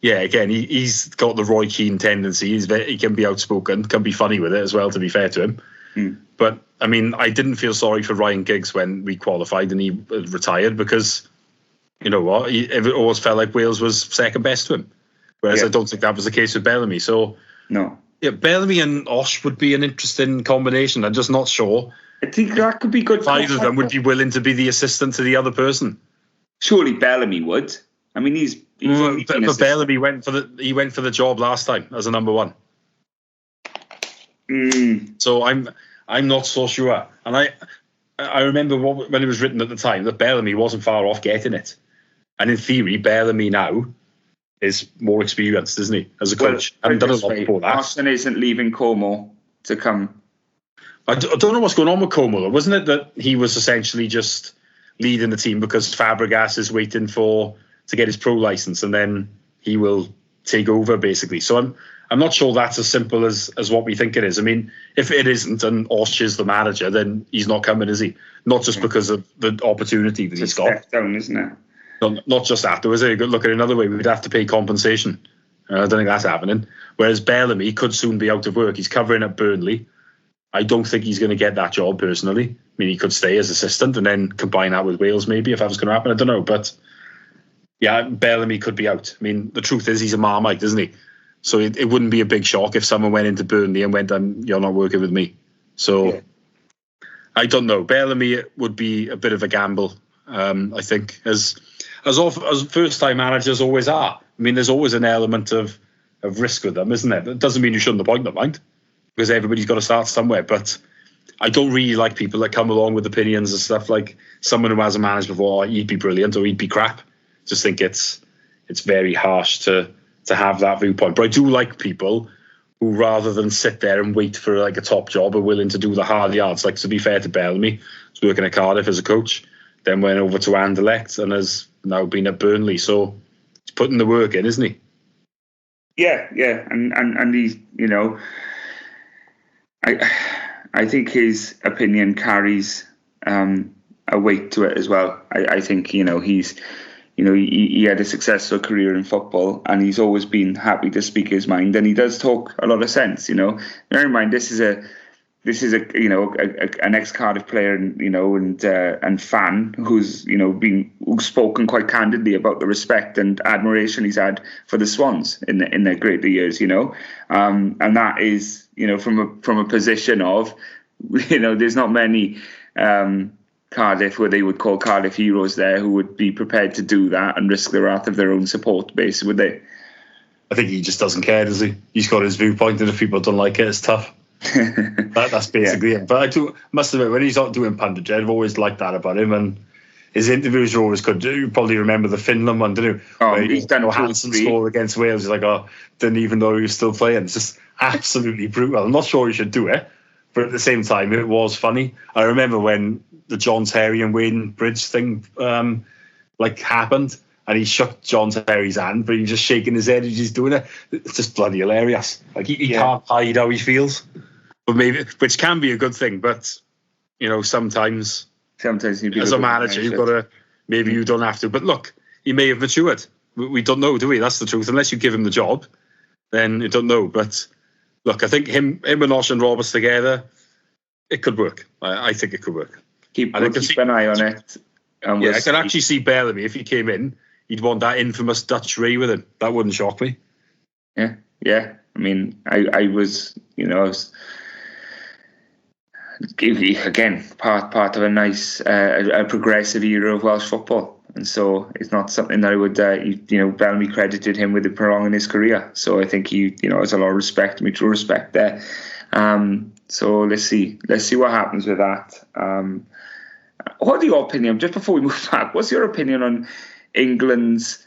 again, he's got the Roy Keane tendency. He can be outspoken, can be funny with it as well, to be fair to him. But, I mean, I didn't feel sorry for Ryan Giggs when we qualified and he retired, because, you know what, it always felt like Wales was second best to him. Whereas I don't think that was the case with Bellamy. So, no. Yeah, Bellamy and Osh would be an interesting combination. I'm just not sure. I think that could be good. Either of them would be willing to be the assistant to the other person. Surely Bellamy would. I mean, he's but Bellamy went for the job last time as a number one. So I'm not so sure. And I remember when it was written at the time that Bellamy wasn't far off getting it. And in theory, Bellamy now is more experienced, isn't he, as a coach? And done a lot before that. Austin isn't leaving Como to come. I don't know what's going on with Como, though. Wasn't it that he was essentially just leading the team because Fabregas is waiting to get his pro license, and then he will take over, basically? So I'm not sure that's as simple as what we think it is. I mean, if it isn't and Osh is the manager, then he's not coming, is he? Not just because of the opportunity that he's got. Step down, isn't it? Not just that. There was a good look at it another way. We'd have to pay compensation. I don't think that's happening. Whereas Bellamy could soon be out of work. He's covering at Burnley. I don't think he's going to get that job personally. I mean, he could stay as assistant and then combine that with Wales maybe if that was going to happen. I don't know. But yeah, Bellamy could be out. I mean, the truth is he's a Marmite, isn't he? So it wouldn't be a big shock if someone went into Burnley and went, you're not working with me. So I don't know. Bellamy would be a bit of a gamble, I think, as first-time managers always are. I mean, there's always an element of risk with them, isn't there? That doesn't mean you shouldn't appoint them, mind, because everybody's got to start somewhere. But I don't really like people that come along with opinions and stuff like someone who hasn't managed before, he'd be brilliant or he'd be crap. Just think it's very harsh to have that viewpoint. But I do like people who, rather than sit there and wait for like a top job, are willing to do the hard yards. Like, to be fair to Bellamy, he's working at Cardiff as a coach, then went over to Anderlecht and has now been at Burnley. So he's putting the work in, isn't he? Yeah, and he's, I think his opinion carries a weight to it as well. I think he's he had a successful career in football, and he's always been happy to speak his mind, and he does talk a lot of sense. Bear in mind, this is an ex-Cardiff player, and fan who's spoken quite candidly about the respect and admiration he's had for the Swans in their greater years, and that is from a position of there's not many Cardiff, where they would call Cardiff heroes there, who would be prepared to do that and risk the wrath of their own support base, would they? I think he just doesn't care, does he? He's got his viewpoint, and if people don't like it, it's tough. That's basically it. But I must admit, when he's not doing punditry, I've always liked that about him, and his interviews are always good. You probably remember the Finland one, didn't you? Oh, he's done Hansen score against Wales. He's like, didn't even know he was still playing. It's just absolutely brutal. I'm not sure he should do it, but at the same time, it was funny. I remember when the John Terry and Wayne Bridge thing happened, and he shook John Terry's hand, but he was just shaking his head as he's doing it. It's just bloody hilarious. Like, he can't hide how he feels, but maybe, which can be a good thing. But sometimes as a manager, you've got to, maybe you don't have to. But look, he may have matured. We don't know, do we? That's the truth. Unless you give him the job, then you don't know. But look, I think him and Osh and Roberts together, it could work. I think it could work. Keep an eye on it. And I can actually see Bellamy, if he came in, he'd want that infamous Dutch Ray with him. That wouldn't shock me. Yeah. I mean, I was, again, part of a nice, a progressive era of Welsh football. And so it's not something that I would, Bellamy credited him with it prolonging his career. So I think he, has a lot of respect, mutual respect there. So let's see what happens with that. What are your opinion, just before we move back, what's your opinion on England's,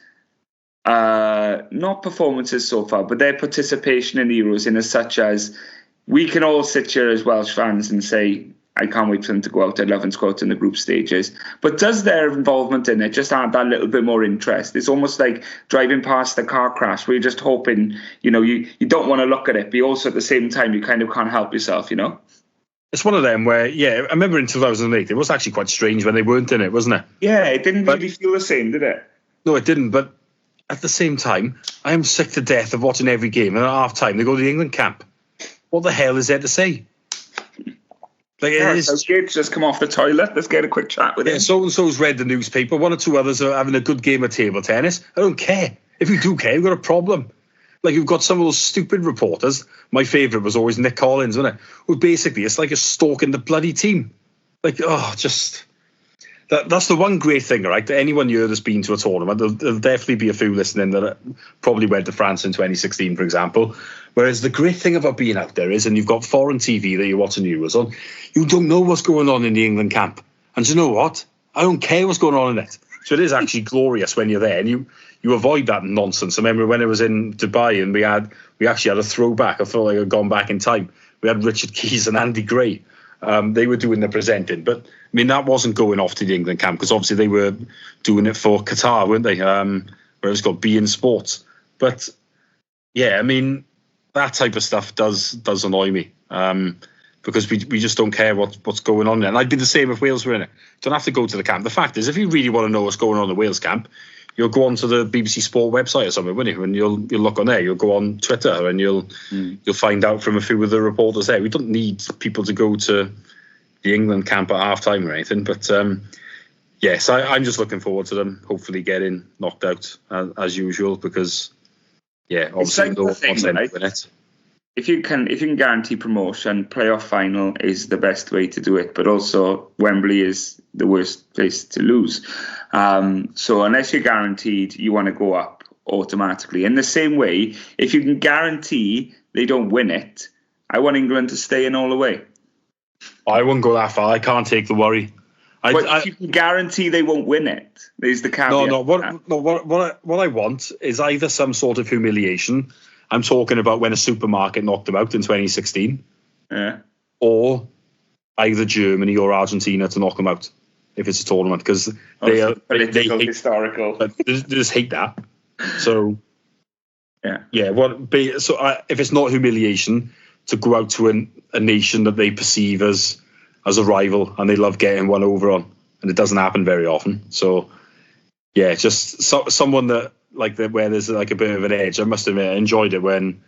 not performances so far, but their participation in the Euros in as such as we can all sit here as Welsh fans and say, I can't wait for them to go out. I'd love them to go out in the group stages. But does their involvement in it just add that little bit more interest? It's almost like driving past a car crash where you're just hoping, you don't want to look at it, but also at the same time, you kind of can't help yourself, It's one of them where, I remember in 2008, it was actually quite strange when they weren't in it, wasn't it? Yeah, it didn't really feel the same, did it? No, it didn't. But at the same time, I am sick to death of watching every game. And at half time, they go to the England camp. What the hell is there to say? Like, Southgate's just come off the toilet. Let's get a quick chat with him. So-and-so's read the newspaper. One or two others are having a good game of table tennis. I don't care. If you do care, you've got a problem. Like, you've got some of those stupid reporters. My favourite was always Nick Collins, wasn't it? Who basically, it's like a stalking the bloody team. Like, that's the one great thing, right? Anyone here that's been to a tournament, there'll definitely be a few listening that probably went to France in 2016, for example. Whereas the great thing about being out there is, and you've got foreign TV that you're watching the Euros on, you don't know what's going on in the England camp. And you know what? I don't care what's going on in it. So it is actually glorious when you're there, and you avoid that nonsense. I remember when I was in Dubai and we actually had a throwback. I felt like I'd gone back in time. We had Richard Keys and Andy Gray. They were doing the presenting, but I mean that wasn't going off to the England camp because obviously they were doing it for Qatar, weren't they? Where it's got B in sports. But yeah, I mean that type of stuff does annoy me because we just don't care what's going on there. And I'd be the same if Wales were in it. Don't have to go to the camp. The fact is, if you really want to know what's going on in the Wales camp, you'll go on to the BBC Sport website or something, won't you? And you'll look on there. You'll go on Twitter and you'll find out from a few of the reporters there. We don't need people to go to the England camp at half time or anything. But yes, I'm just looking forward to them hopefully getting knocked out as usual because obviously it's like the thing, right? If you can guarantee promotion, playoff final is the best way to do it. But also Wembley is the worst place to lose. So unless you're guaranteed you want to go up automatically. In the same way, if you can guarantee they don't win it, I want England to stay in all the way. I wouldn't go that far. I can't take the worry. But if you can guarantee they won't win it, there's the caveat. What I want is either some sort of humiliation. I'm talking about when a supermarket knocked them out in 2016. Yeah. Or either Germany or Argentina to knock them out if it's a tournament because they hate, historical. They just hate that. So yeah. If it's not humiliation, to go out to a nation that they perceive as a rival and they love getting one over on, and it doesn't happen very often. So yeah, just someone that where there's like a bit of an edge. I must admit, I enjoyed it when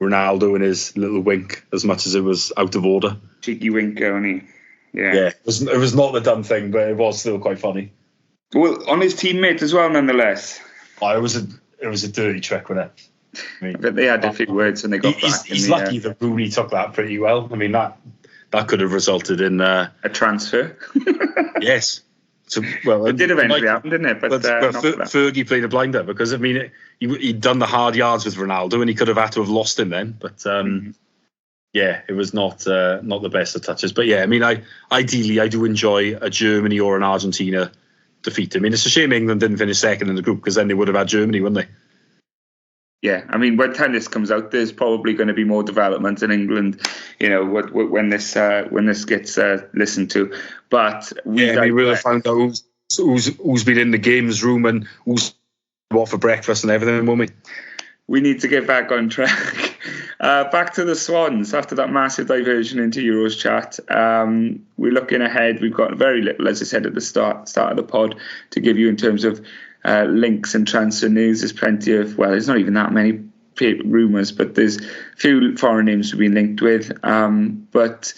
Ronaldo and his little wink, as much as it was out of order. Cheeky wink, only. Yeah. It was not the done thing, but it was still quite funny. Well, on his teammate as well, nonetheless. It was a dirty trick with it. I mean, but they had a few words when they got back. He's lucky that Rooney took that pretty well. I mean, that could have resulted in a transfer. Yes. So, it did eventually happen, didn't it? But Fergie played a blinder because I mean he'd done the hard yards with Ronaldo and he could have had to have lost him then. But it was not the best of touches. But yeah, I mean, ideally I do enjoy a Germany or an Argentina defeat. I mean, it's a shame England didn't finish second in the group because then they would have had Germany, wouldn't they? Yeah, I mean, when tennis comes out, there's probably going to be more development in England, when this gets listened to. But we will have found out who's been in the games room and who's what for breakfast and everything, won't we? We need to get back on track. Back to the Swans after that massive diversion into Euros chat. We're looking ahead. We've got very little, as I said at the start of the pod, to give you in terms of links and transfer news. There's plenty of, there's not even that many rumours, but there's a few foreign names we've been linked with. But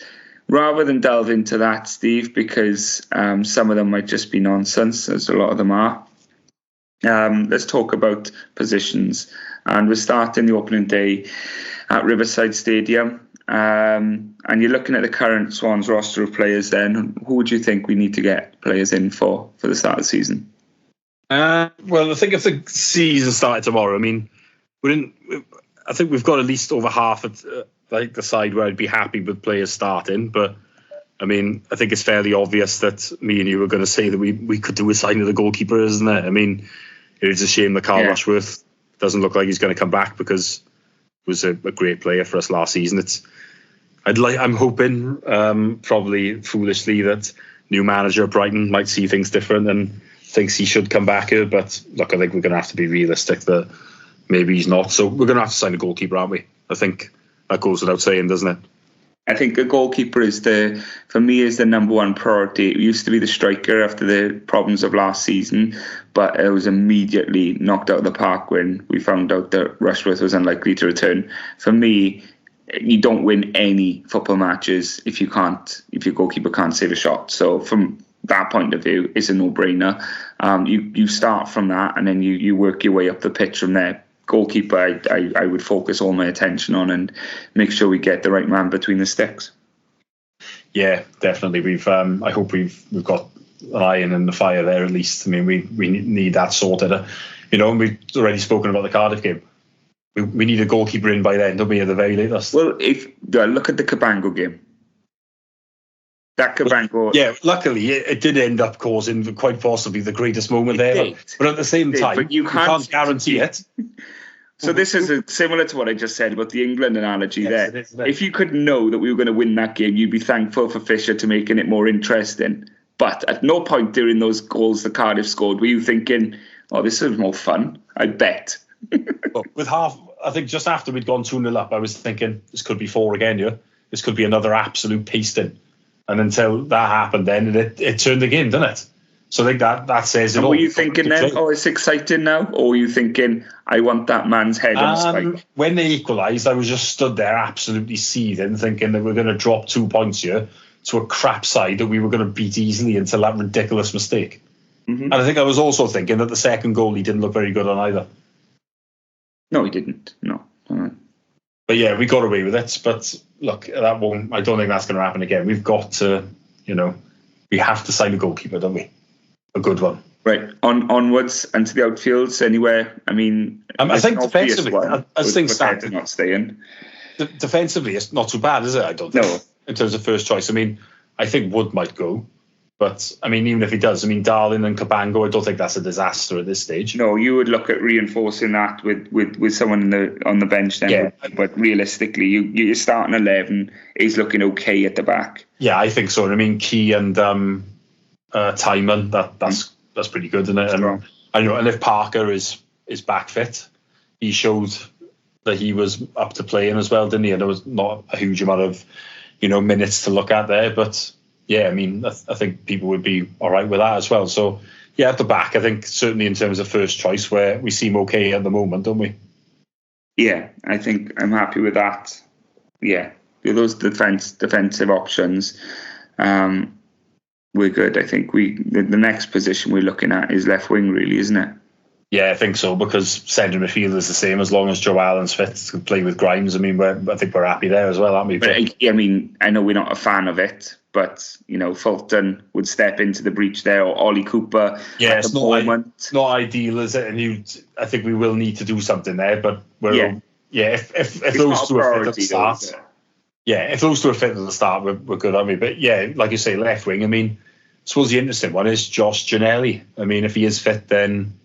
rather than delve into that, Steve, because some of them might just be nonsense, as a lot of them are, let's talk about positions. And we're starting the opening day at Riverside Stadium. And you're looking at the current Swans roster of players then. Who would you think we need to get players in for the start of the season? Well, I think if the season started tomorrow, I mean, I think we've got at least over half of the side where I'd be happy with players starting. But I mean, I think it's fairly obvious that me and you were going to say that we could do a sign of the goalkeeper, isn't it? I mean, it's a shame that Carl Rushworth doesn't look like he's going to come back, because he was a great player for us last season. I'm hoping, probably foolishly, that new manager at Brighton might see things different and thinks he should come back here. But look, I think we're going to have to be realistic that maybe he's not. So we're going to have to sign a goalkeeper, aren't we? I think that goes without saying, doesn't it? I think a goalkeeper for me, is the number one priority. It used to be the striker after the problems of last season, but it was immediately knocked out of the park when we found out that Rushworth was unlikely to return. For me, you don't win any football matches if your goalkeeper can't save a shot. So from that point of view, it's a no-brainer. You start from that, and then you work your way up the pitch from there. Goalkeeper, I would focus all my attention on and make sure we get the right man between the sticks. Yeah, definitely. I hope we've got an iron in the fire there at least. I mean, we need that sorted. And we've already spoken about the Cardiff game. We need a goalkeeper in by then, don't we, at the very latest? Well, look at the Cabango game. That Cabango... Yeah, luckily, it did end up causing quite possibly the greatest moment ever. But at the same time, you can't guarantee it. So this is similar to what I just said about the England analogy there. If you could know that we were going to win that game, you'd be thankful for Fisher to making it more interesting. But at no point during those goals that Cardiff scored were you thinking, oh, this is more fun. I bet. I think just after we'd gone 2-0 up, I was thinking, this could be 4 again, yeah? This could be another absolute pasting. And until that happened then, it turned again, didn't it? So I think that says it all. Were you thinking then, oh, it's exciting now? Or were you thinking, I want that man's head on a spike? When they equalised, I was just stood there absolutely seething, thinking that we're going to drop 2 points here to a crap side that we were going to beat easily until that ridiculous mistake. Mm-hmm. And I think I was also thinking that the second goal, he didn't look very good on either. No, he didn't. No. But yeah, we got away with it. But look, I don't think that's going to happen again. We've got to, we have to sign a goalkeeper, don't we? A good one. Right. Onwards and to the outfields, anywhere. I mean, I think defensively, as things stand, not staying. Defensively, it's not too bad, is it? I don't think. No. In terms of first choice. I mean, I think Wood might go. But, I mean, even if he does, Darling and Cabango, I don't think that's a disaster at this stage. No, you would look at reinforcing that with someone on the bench then. Yeah. But realistically, your starting 11 is looking okay at the back. Yeah, I think so. I mean, Key and Timon, that's pretty good, isn't it? And if Parker is back fit, he showed that he was up to playing as well, didn't he? And there was not a huge amount of, minutes to look at there, but... Yeah, I mean, I think people would be all right with that as well. So, yeah, at the back, I think certainly in terms of first choice, where we seem okay at the moment, don't we? Yeah, I think I'm happy with that. Yeah, those defensive options, we're good. I think the next position we're looking at is left wing, really, isn't it? Yeah, I think so, because centre midfield is the same as long as Joe Allen's fit to play with Grimes. I mean, I think we're happy there as well, aren't we? But I mean, I know we're not a fan of it, but Fulton would step into the breach there, or Ollie Cooper. Yeah, it's not ideal, is it? And I think we will need to do something there. But if those two are fit at the start, if those two are fit at the start, we're good, aren't we? But yeah, like you say, left wing. I mean, I suppose the interesting one is Josh Ginnelly. I mean, if he is fit, then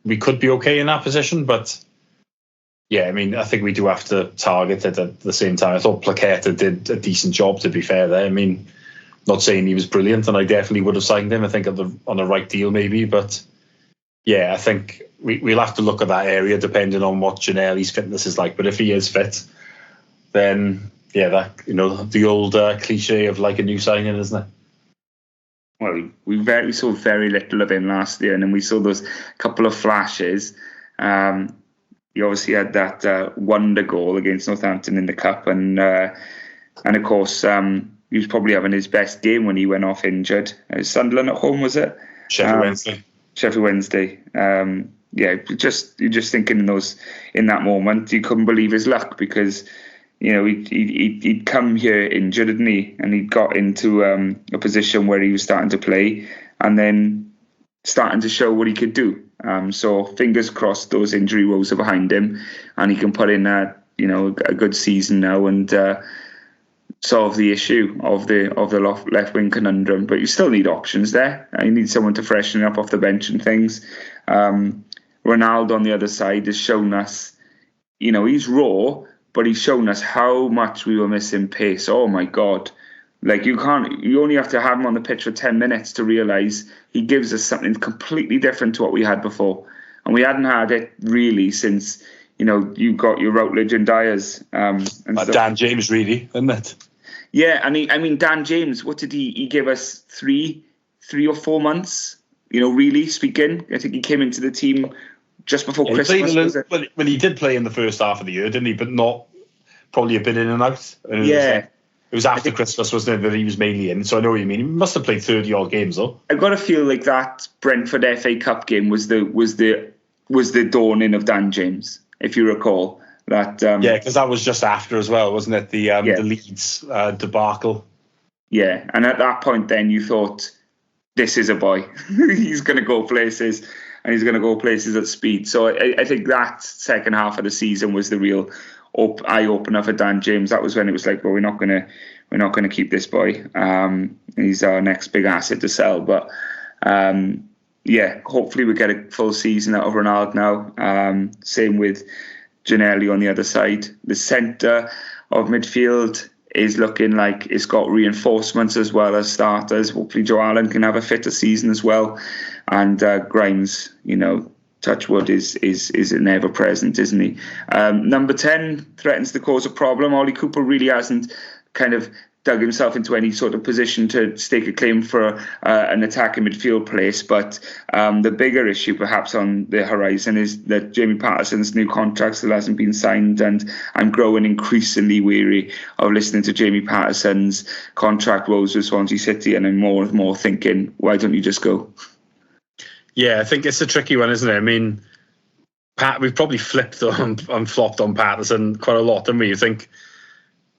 we could be okay in that position, but. Yeah, I mean, I think we do have to target it at the same time. I thought Plaqueta did a decent job, to be fair there. I mean, not saying he was brilliant, and I definitely would have signed him, I think, on the right deal maybe. But, yeah, I think we'll have to look at that area depending on what Ginnelly's fitness is like. But if he is fit, then, the old cliche of like a new signing, isn't it? Well, we saw very little of him last year, and then we saw those couple of flashes. he obviously had that wonder goal against Northampton in the cup, and of course he was probably having his best game when he went off injured. Sunderland at home, was it? Sheffield Wednesday. Sheffield Wednesday. You're just thinking in that moment, you couldn't believe his luck, because he'd come here injured, didn't he? And he'd got into a position where he was starting to play, and then starting to show what he could do. So fingers crossed those injury woes are behind him, and he can put in a good season now and solve the issue of the left wing conundrum. But you still need options there. You need someone to freshen up off the bench and things. Ronaldo on the other side has shown us, he's raw, but he's shown us how much we were missing pace. Oh my God. Like, you only have to have him on the pitch for 10 minutes to realise he gives us something completely different to what we had before. And we hadn't had it really since, you got your Routledge and Dyers. And Dan James, really, isn't it? Yeah, and Dan James, what did he give us? Three or 4 months, really speaking. I think he came into the team just before Christmas. Well, he did play in the first half of the year, didn't he? But not probably a bit in and out. It was after Christmas, wasn't it, that he was mainly in? So I know what you mean. He must have played 30-odd games, though. I've got to feel like that Brentford FA Cup game was the dawning of Dan James, if you recall. That because that was just after as well, wasn't it? The Leeds debacle. Yeah, and at that point, then you thought, this is a boy. He's going to go places, and he's going to go places at speed. So I think that second half of the season was the real eye opener for Dan James. That was when it was like, well, we're not going to keep this boy. He's our next big asset to sell. But hopefully we get a full season out of Ronaldo now. Same with Giannelli on the other side. The centre of midfield is looking like it's got reinforcements as well as starters. Hopefully Joe Allen can have a fitter season as well. And Grimes, touch wood, is an ever present, isn't he? Number 10 threatens to cause a problem. Ollie Cooper really hasn't kind of dug himself into any sort of position to stake a claim for an attacking midfield place. But the bigger issue perhaps on the horizon is that Jamie Patterson's new contract still hasn't been signed, and I'm growing increasingly weary of listening to Jamie Patterson's contract woes with Swansea City, and I'm more and more thinking, why don't you just go? Yeah, I think it's a tricky one, isn't it? I mean, we've probably flipped and flopped on Patterson quite a lot, don't we? You think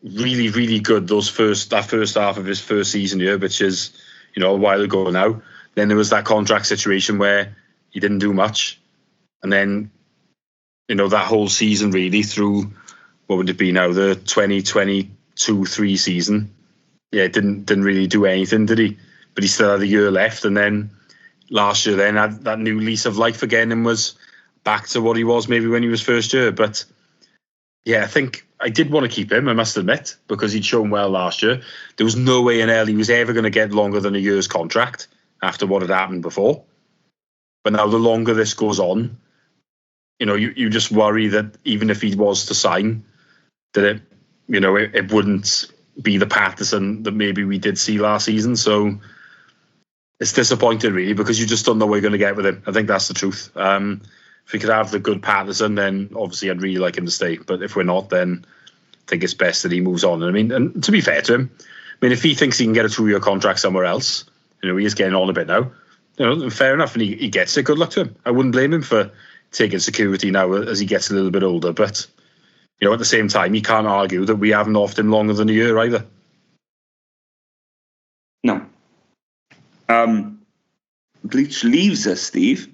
really, really good that first half of his first season here, which is, a while ago now. Then there was that contract situation where he didn't do much. And then, that whole season really through, what would it be now, the 2022-3 season. Yeah, didn't really do anything, did he? But he still had a year left, and then last year then had that new lease of life again and was back to what he was maybe when he was first year. But yeah, I think I did want to keep him, I must admit, because he'd shown well last year. There was no way in hell he was ever going to get longer than a year's contract after what had happened before. But now the longer this goes on, you just worry that even if he was to sign, that it wouldn't be the Patterson that maybe we did see last season. So it's disappointing, really, because you just don't know what you're going to get with him. I think that's the truth. If we could have the good Patterson, then obviously I'd really like him to stay. But if we're not, then I think it's best that he moves on. And to be fair to him, if he thinks he can get a 2-year contract somewhere else, he is getting on a bit now. Fair enough, and he gets it. Good luck to him. I wouldn't blame him for taking security now as he gets a little bit older. But at the same time, you can't argue that we haven't offered him longer than a year either. No. Bleach leaves us, Steve,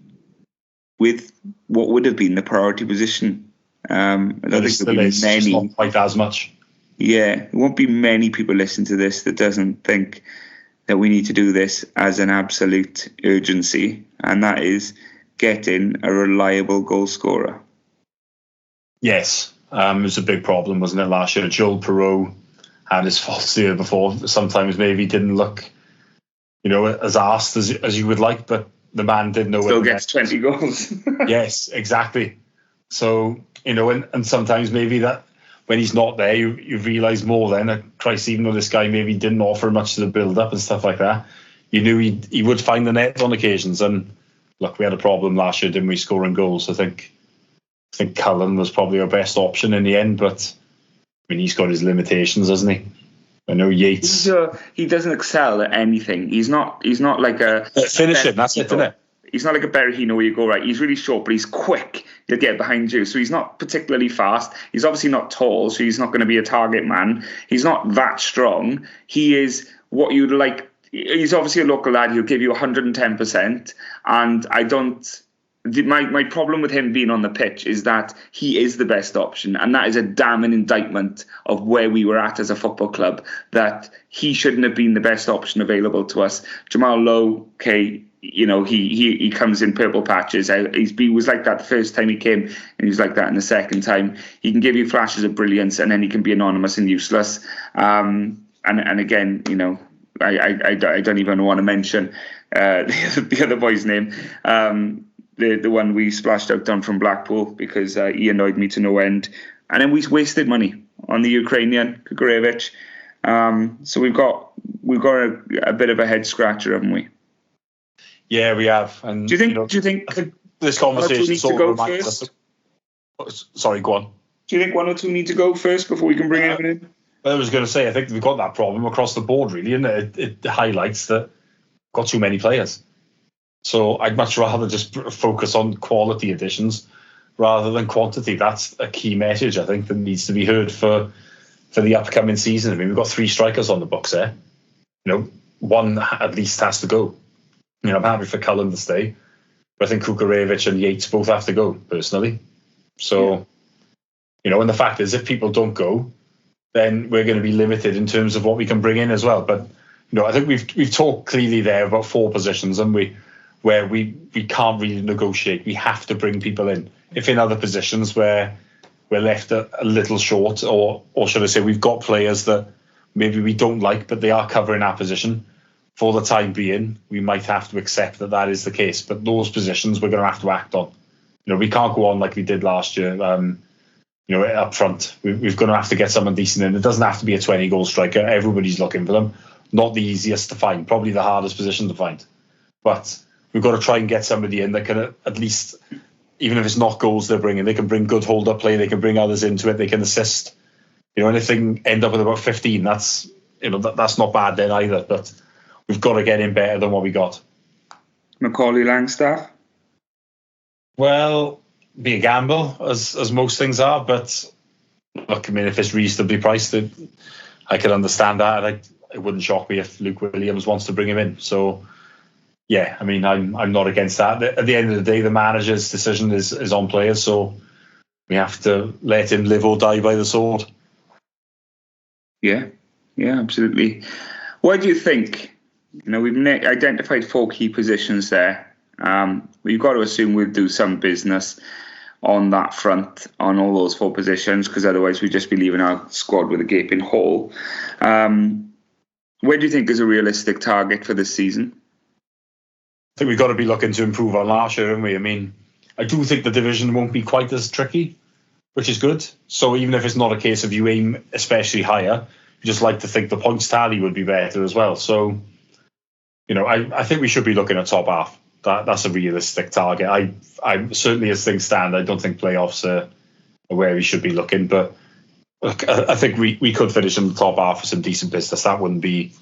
with what would have been the priority position. I don't think there'll be many. Not quite as much. Yeah, there won't be many people listening to this that doesn't think that we need to do this as an absolute urgency, and that is getting a reliable goal scorer. Yes, it was a big problem, wasn't it, last year? Joel Perreault had his faults the year before. Sometimes maybe didn't look, as arsed as you would like, but the man did know. Still gets 20 goals. Yes, exactly. So, and sometimes maybe that when he's not there, you realise more then, Christ, even though this guy maybe didn't offer much to the build-up and stuff like that, you knew he would find the net on occasions. And look, we had a problem last year, didn't we, scoring goals? I think I think Cullen was probably our best option in the end, but I mean, he's got his limitations, hasn't he? I know Yates. He doesn't excel at anything. He's not like a finishing. That's it, isn't it? He's not like a Berahino where you go, right, he's really short, but he's quick. He'll get behind you. So he's not particularly fast. He's obviously not tall, so he's not going to be a target man. He's not that strong. He is what you'd like. He's obviously a local lad. He'll give you 110%. And I don't... My problem with him being on the pitch is that he is the best option, and that is a damning indictment of where we were at as a football club, that he shouldn't have been the best option available to us. Jamal Lowe, okay, you know, he comes in purple patches. He was like that the first time he came, and he was like that in the second time. He can give you flashes of brilliance, and then he can be anonymous and useless. And again, you know, I don't even want to mention the other boy's name. The one we splashed out on from Blackpool, because he annoyed me to no end. And then we wasted money on the Ukrainian, Kukurevich. So we've got a bit of a head scratcher, haven't we? Yeah, we have. And do you think I think this conversation sort of reminds us. Sorry, go on. Do you think one or two need to go first before we can bring anyone in? I was going to say, I think we've got that problem across the board, really, and it highlights that we've got too many players. So I'd much rather just focus on quality additions rather than quantity. That's a key message, I think, that needs to be heard for the upcoming season. I mean, we've got 3 strikers on the books there. You know, one at least has to go. You know, I'm happy for Cullen to stay, but I think Kukurevich and Yates both have to go, personally. So, you know, and the fact is, if people don't go, then we're going to be limited in terms of what we can bring in as well. But, you know, I think we've talked clearly there about 4 positions, and where we can't really negotiate. We have to bring people in. If in other positions where we're left a little short, or should I say, we've got players that maybe we don't like, but they are covering our position, for the time being, we might have to accept that is the case. But those positions we're going to have to act on. You know, we can't go on like we did last year. You know, up front, we're going to have to get someone decent in. It doesn't have to be a 20-goal striker. Everybody's looking for them. Not the easiest to find, probably the hardest position to find. But we've got to try and get somebody in that can at least, even if it's not goals they're bringing, they can bring good hold-up play, they can bring others into it, they can assist. You know, and if they can end up with about 15, that's not bad then either. But we've got to get in better than what we got. Macaulay Langstaff? Well, be a gamble, as most things are. But look, I mean, if it's reasonably priced, I could understand that. It wouldn't shock me if Luke Williams wants to bring him in. So, yeah, I mean, I'm not against that. At the end of the day, the manager's decision is on players, so we have to let him live or die by the sword. Yeah, absolutely. What do you think? You know, we've identified 4 key positions there. We've got to assume we'll do some business on that front, on all those 4 positions, because otherwise we'd just be leaving our squad with a gaping hole. Where do you think is a realistic target for this season? I think we've got to be looking to improve on last year, haven't we? I mean, I do think the division won't be quite as tricky, which is good. So even if it's not a case of you aim especially higher, you just like to think the points tally would be better as well. So, you know, I think we should be looking at top half. That's a realistic target. I certainly, as things stand, I don't think playoffs are where we should be looking. But look, I think we could finish in the top half with some decent business. That wouldn't be,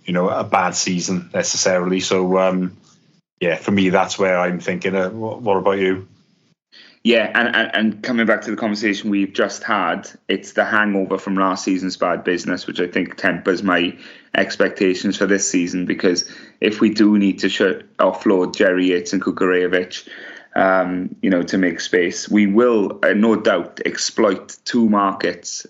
you know, a bad season necessarily. So, yeah, for me, that's where I'm thinking. What about you? Yeah, and coming back to the conversation we've just had, it's the hangover from last season's bad business, which I think tempers my expectations for this season, because if we do need to offload Jerry Yates and Kukurevich, you know, to make space, we will, no doubt, exploit 2 markets,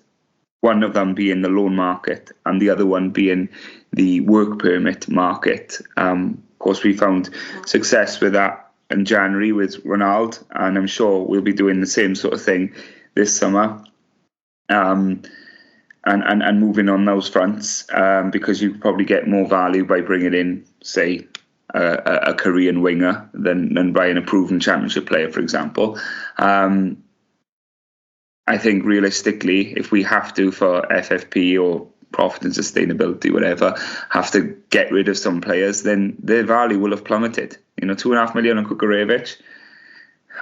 one of them being the loan market and the other one being the work permit market. Of course, we found success with that in January with Ronald, and I'm sure we'll be doing the same sort of thing this summer, and moving on those fronts, because you probably get more value by bringing in, say, a Korean winger than buying a proven championship player, for example. I think realistically, if we have to, for FFP or profit and sustainability, whatever, have to get rid of some players, then their value will have plummeted. You know, 2.5 million on Kukurevich.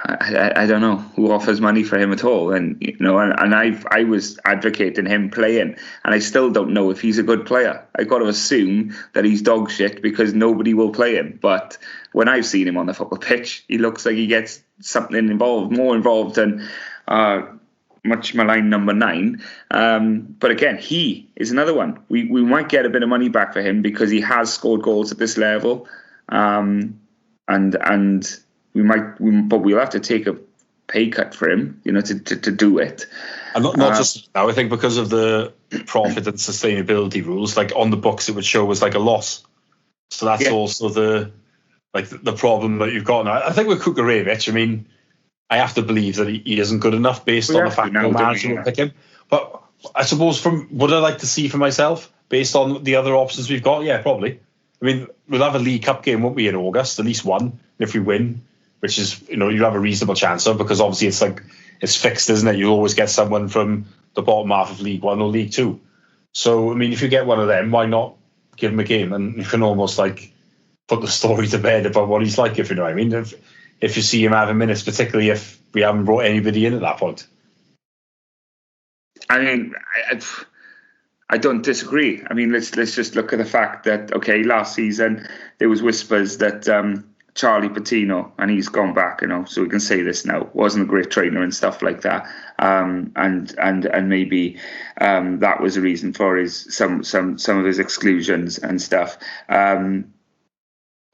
I don't know who offers money for him at all, and I was advocating him playing, and I still don't know if he's a good player. I've got to assume that he's dog shit because nobody will play him. But when I've seen him on the football pitch, he looks like he gets something more involved than much maligned number 9. But again, he is another one. We might get a bit of money back for him because he has scored goals at this level, and but we'll have to take a pay cut for him, to do it. And not just now. I think because of the profit and sustainability rules, like on the books, it would show as like a loss. So that's also the problem that you've got now. I think with Kukarevic, I mean, I have to believe that he isn't good enough based on the fact that no manager will pick him. But I suppose would I like to see for myself based on the other options we've got? Yeah, probably. I mean, we'll have a League Cup game, won't we, in August? At least one, if we win, which is, you have a reasonable chance of, because obviously it's fixed, isn't it? You'll always get someone from the bottom half of League One or League Two. So, I mean, if you get one of them, why not give him a game? And you can almost put the story to bed about what he's like, if you know what I mean. If you see him having minutes, particularly if we haven't brought anybody in at that point. I mean, I don't disagree. I mean, let's just look at the fact that, okay, last season there was whispers that Charlie Patino, and he's gone back, so we can say this now, wasn't a great trainer and stuff like that, and maybe that was a reason for some of his exclusions and stuff.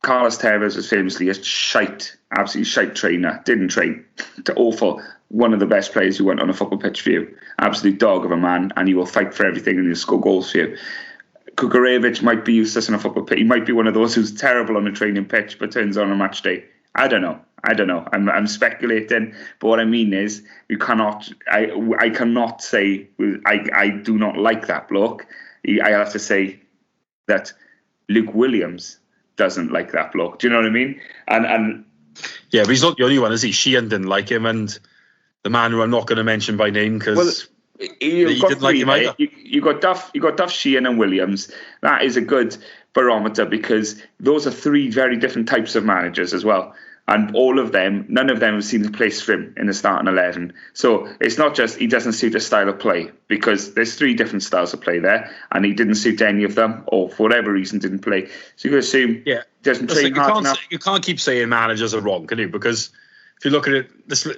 Carlos Tevez was famously a absolutely shite trainer. Didn't train. Awful. One of the best players who went on a football pitch for you. Absolute dog of a man, and he will fight for everything and he'll score goals for you. Kukarevic might be useless on a football pitch. He might be one of those who's terrible on a training pitch but turns on a match day. I don't know. I'm speculating, but what I mean is I cannot say I do not like that bloke. I have to say that Luke Williams doesn't like that bloke. Do you know what I mean? And yeah, but he's not the only one, is he? Sheehan didn't like him, and the man who I'm not going to mention by name because he didn't like him either. You got Duff, Sheehan, and Williams. That is a good barometer because those are 3 very different types of managers as well. And none of them have seen a place for him in the starting 11. So it's not just he doesn't suit a style of play, because there's 3 different styles of play there, and he didn't suit any of them, or for whatever reason didn't play. So you can assume he doesn't train hard enough. You can't keep saying managers are wrong, can you? Because if you look at it,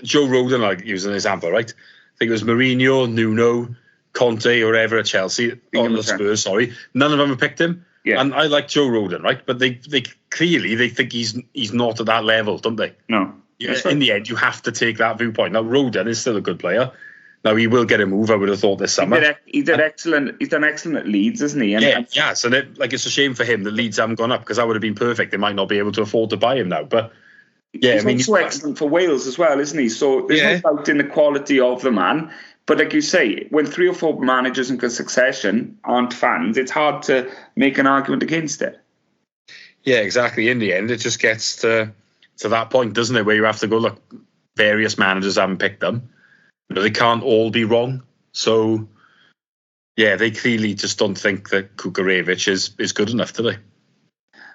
Joe Rodon, I use an example, right? I think it was Mourinho, Nuno, Conte, or whatever at Chelsea, on the Spurs, sorry. None of them have picked him. Yeah. And I like Joe Rodon, right? But they clearly think he's not at that level, don't they? No. Yeah, in the end, you have to take that viewpoint. Now, Rodon is still a good player. Now, he will get a move, I would have thought, this summer. He did excellent. He's done excellent at Leeds, isn't he? So it's a shame for him that Leeds haven't gone up, because that would have been perfect. They might not be able to afford to buy him now. But yeah, he's also excellent for Wales as well, isn't he? So there's no doubt in the quality of the man. But like you say, when 3 or 4 managers in succession aren't fans, it's hard to make an argument against it. Yeah, exactly. In the end, it just gets to that point, doesn't it, where you have to go, look, various managers haven't picked them. They can't all be wrong. So, yeah, they clearly just don't think that Kukarevic is good enough, do they?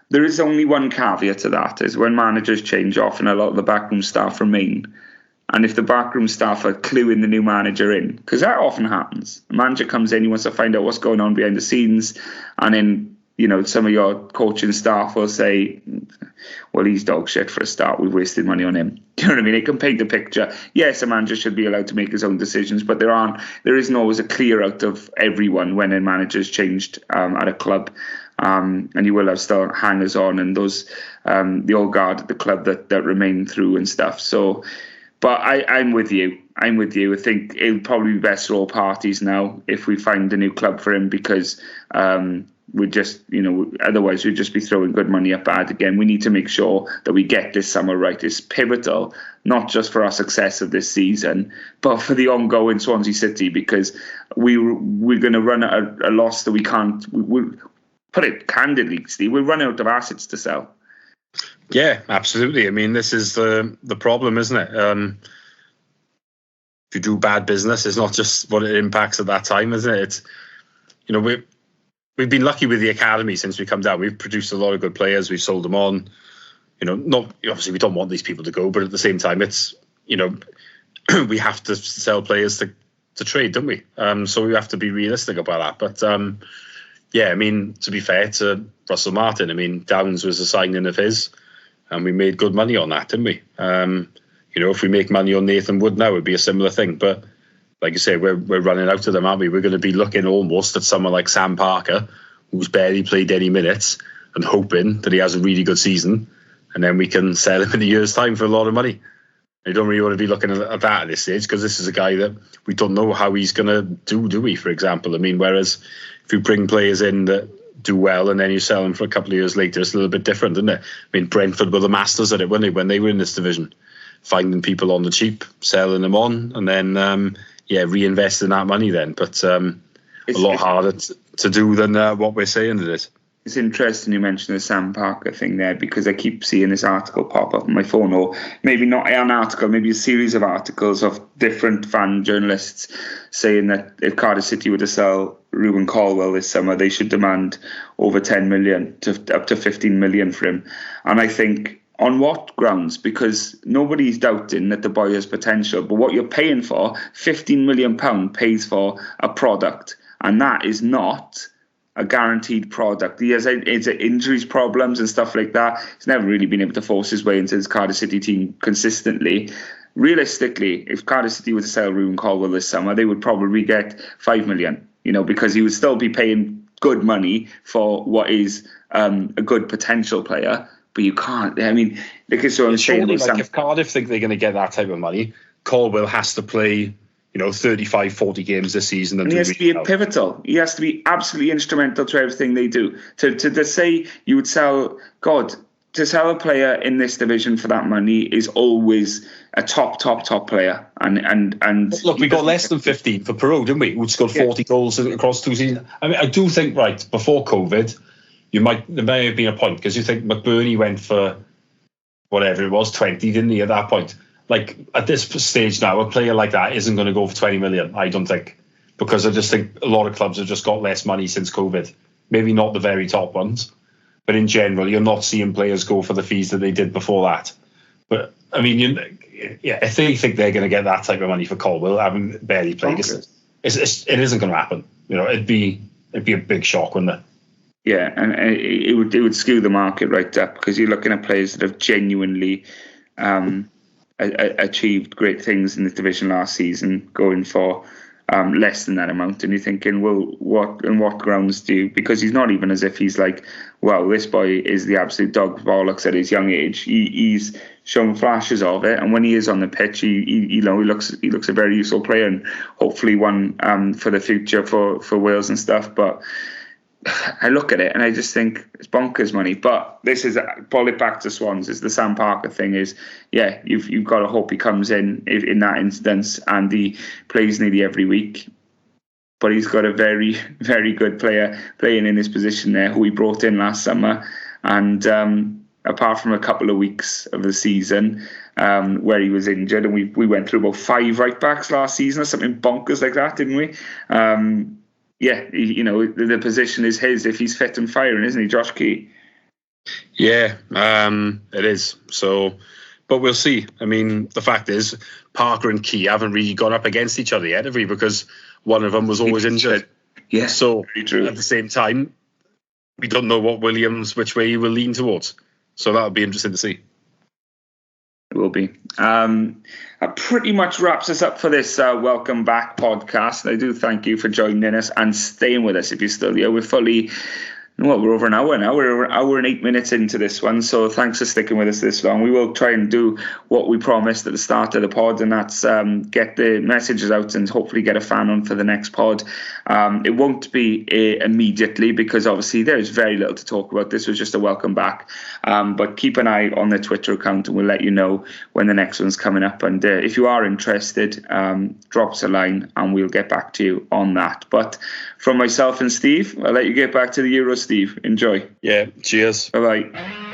There is only one caveat to that, is when managers change off and a lot of the backroom staff remain. And if the backroom staff are cluing the new manager in, because that often happens. The manager comes in, he wants to find out what's going on behind the scenes, and then, some of your coaching staff will say, well, he's dog shit for a start, we've wasted money on him. Do you know what I mean? It can paint the picture. Yes, a manager should be allowed to make his own decisions, but there isn't always a clear out of everyone when a manager's changed at a club. And you will have still hangers on and those the old guard at the club that remain through and stuff. So, but I'm with you. I think it'll probably be best for all parties now if we find a new club for him, because we just, otherwise we'd just be throwing good money at bad again. We need to make sure that we get this summer right. It's pivotal, not just for our success of this season, but for the ongoing Swansea City, because we're going to run a loss that we can't. We'll put it candidly, Steve. We're running out of assets to sell. Yeah, absolutely. I mean, this is the problem, isn't it? If you do bad business, it's not just what it impacts at that time, isn't it? It's, we've been lucky with the academy since we come down. We've produced a lot of good players. We've sold them on. not obviously we don't want these people to go, but at the same time, it's we have to sell players to trade, don't we? So we have to be realistic about that. But to be fair to Russell Martin, Downs was a signing of his, and we made good money on that, didn't we? If we make money on Nathan Wood now, it'd be a similar thing. But like you say, we're running out of them, aren't we? We're going to be looking almost at someone like Sam Parker, who's barely played any minutes, and hoping that he has a really good season, and then we can sell him in a year's time for a lot of money. I don't really want to be looking at that at this stage, because this is a guy that we don't know how he's going to do we, for example? Whereas if you bring players in that do well and then you sell them for a couple of years later, it's a little bit different, isn't it? Brentford were the masters at it, weren't they, when they were in this division? Finding people on the cheap, selling them on, and then reinvesting that money then. But a lot harder to do than what we're saying it is. It's interesting you mentioned the Sam Parker thing there, because I keep seeing this article pop up on my phone, or maybe not an article, maybe a series of articles of different fan journalists saying that if Cardiff City were to sell Ruben Caldwell this summer, they should demand over 10 million to up to 15 million for him. And I think, on what grounds? Because nobody's doubting that the boy has potential, but what you're paying for, £15 million pays for a product, and that is not a guaranteed product. He has injuries problems and stuff like that. He's never really been able to force his way into his Cardiff City team consistently. Realistically, if Cardiff City were to sell Ruben Caldwell this summer, they would probably get 5 million, because he would still be paying good money for what is a good potential player. But you can't. So I'm saying, if Cardiff think they're going to get that type of money, Caldwell has to play 35, 40 games this season. And he has to be pivotal. He has to be absolutely instrumental to everything they do. To say you would sell, to sell a player in this division for that money is always a top player. And look, we got less than 15 for Perot, didn't we? Who scored 40 goals across 2 seasons. I do think, before COVID, there may have been a point, because you think McBurney went for whatever it was, 20, didn't he, at that point? At this stage now, a player like that isn't going to go for 20 million, I don't think, because I just think a lot of clubs have just got less money since COVID. Maybe not the very top ones, but in general, you're not seeing players go for the fees that they did before that. But, if they think they're going to get that type of money for Caldwell, having barely played, it isn't going to happen. It'd be a big shock, wouldn't it? Yeah, and it would skew the market right up, because you're looking at players that have genuinely achieved great things in this division last season, going for less than that amount, and you're thinking, well, what grounds do you? Because he's not even as if he's like, well, this boy is the absolute dog bollocks at his young age. He's shown flashes of it, and when he is on the pitch, he looks a very useful player, and hopefully one for the future for Wales and stuff. But I look at it and I just think it's bonkers money. But this is, pull it back to Swans, is the Sam Parker thing is, you've got to hope he comes in that instance and he plays nearly every week. But he's got a very, very good player playing in his position there, who he brought in last summer. And apart from a couple of weeks of the season where he was injured, and we went through about 5 right backs last season or something bonkers like that, didn't we? The position is his if he's fit and firing, isn't he, Josh Key? Yeah, it is. So, but we'll see. The fact is, Parker and Key haven't really gone up against each other yet, have we? Because one of them was always injured. Yeah, so very true. At the same time, we don't know what which way he will lean towards. So that'll be interesting to see. It will be. That pretty much wraps us up for this Welcome Back podcast. I do thank you for joining us and staying with us if you're still here. We're over an hour now. We're an hour and 8 minutes into this one, so thanks for sticking with us this long. We will try and do what we promised at the start of the pod, and that's get the messages out and hopefully get a fan on for the next pod. It won't be immediately, because obviously there is very little to talk about. This was just a welcome back, but keep an eye on the Twitter account and we'll let you know when the next one's coming up. And if you are interested, drop us a line and we'll get back to you on that. But from myself and Steve, I'll let you get back to the Euros. Steve, enjoy. Yeah, cheers. Bye-bye.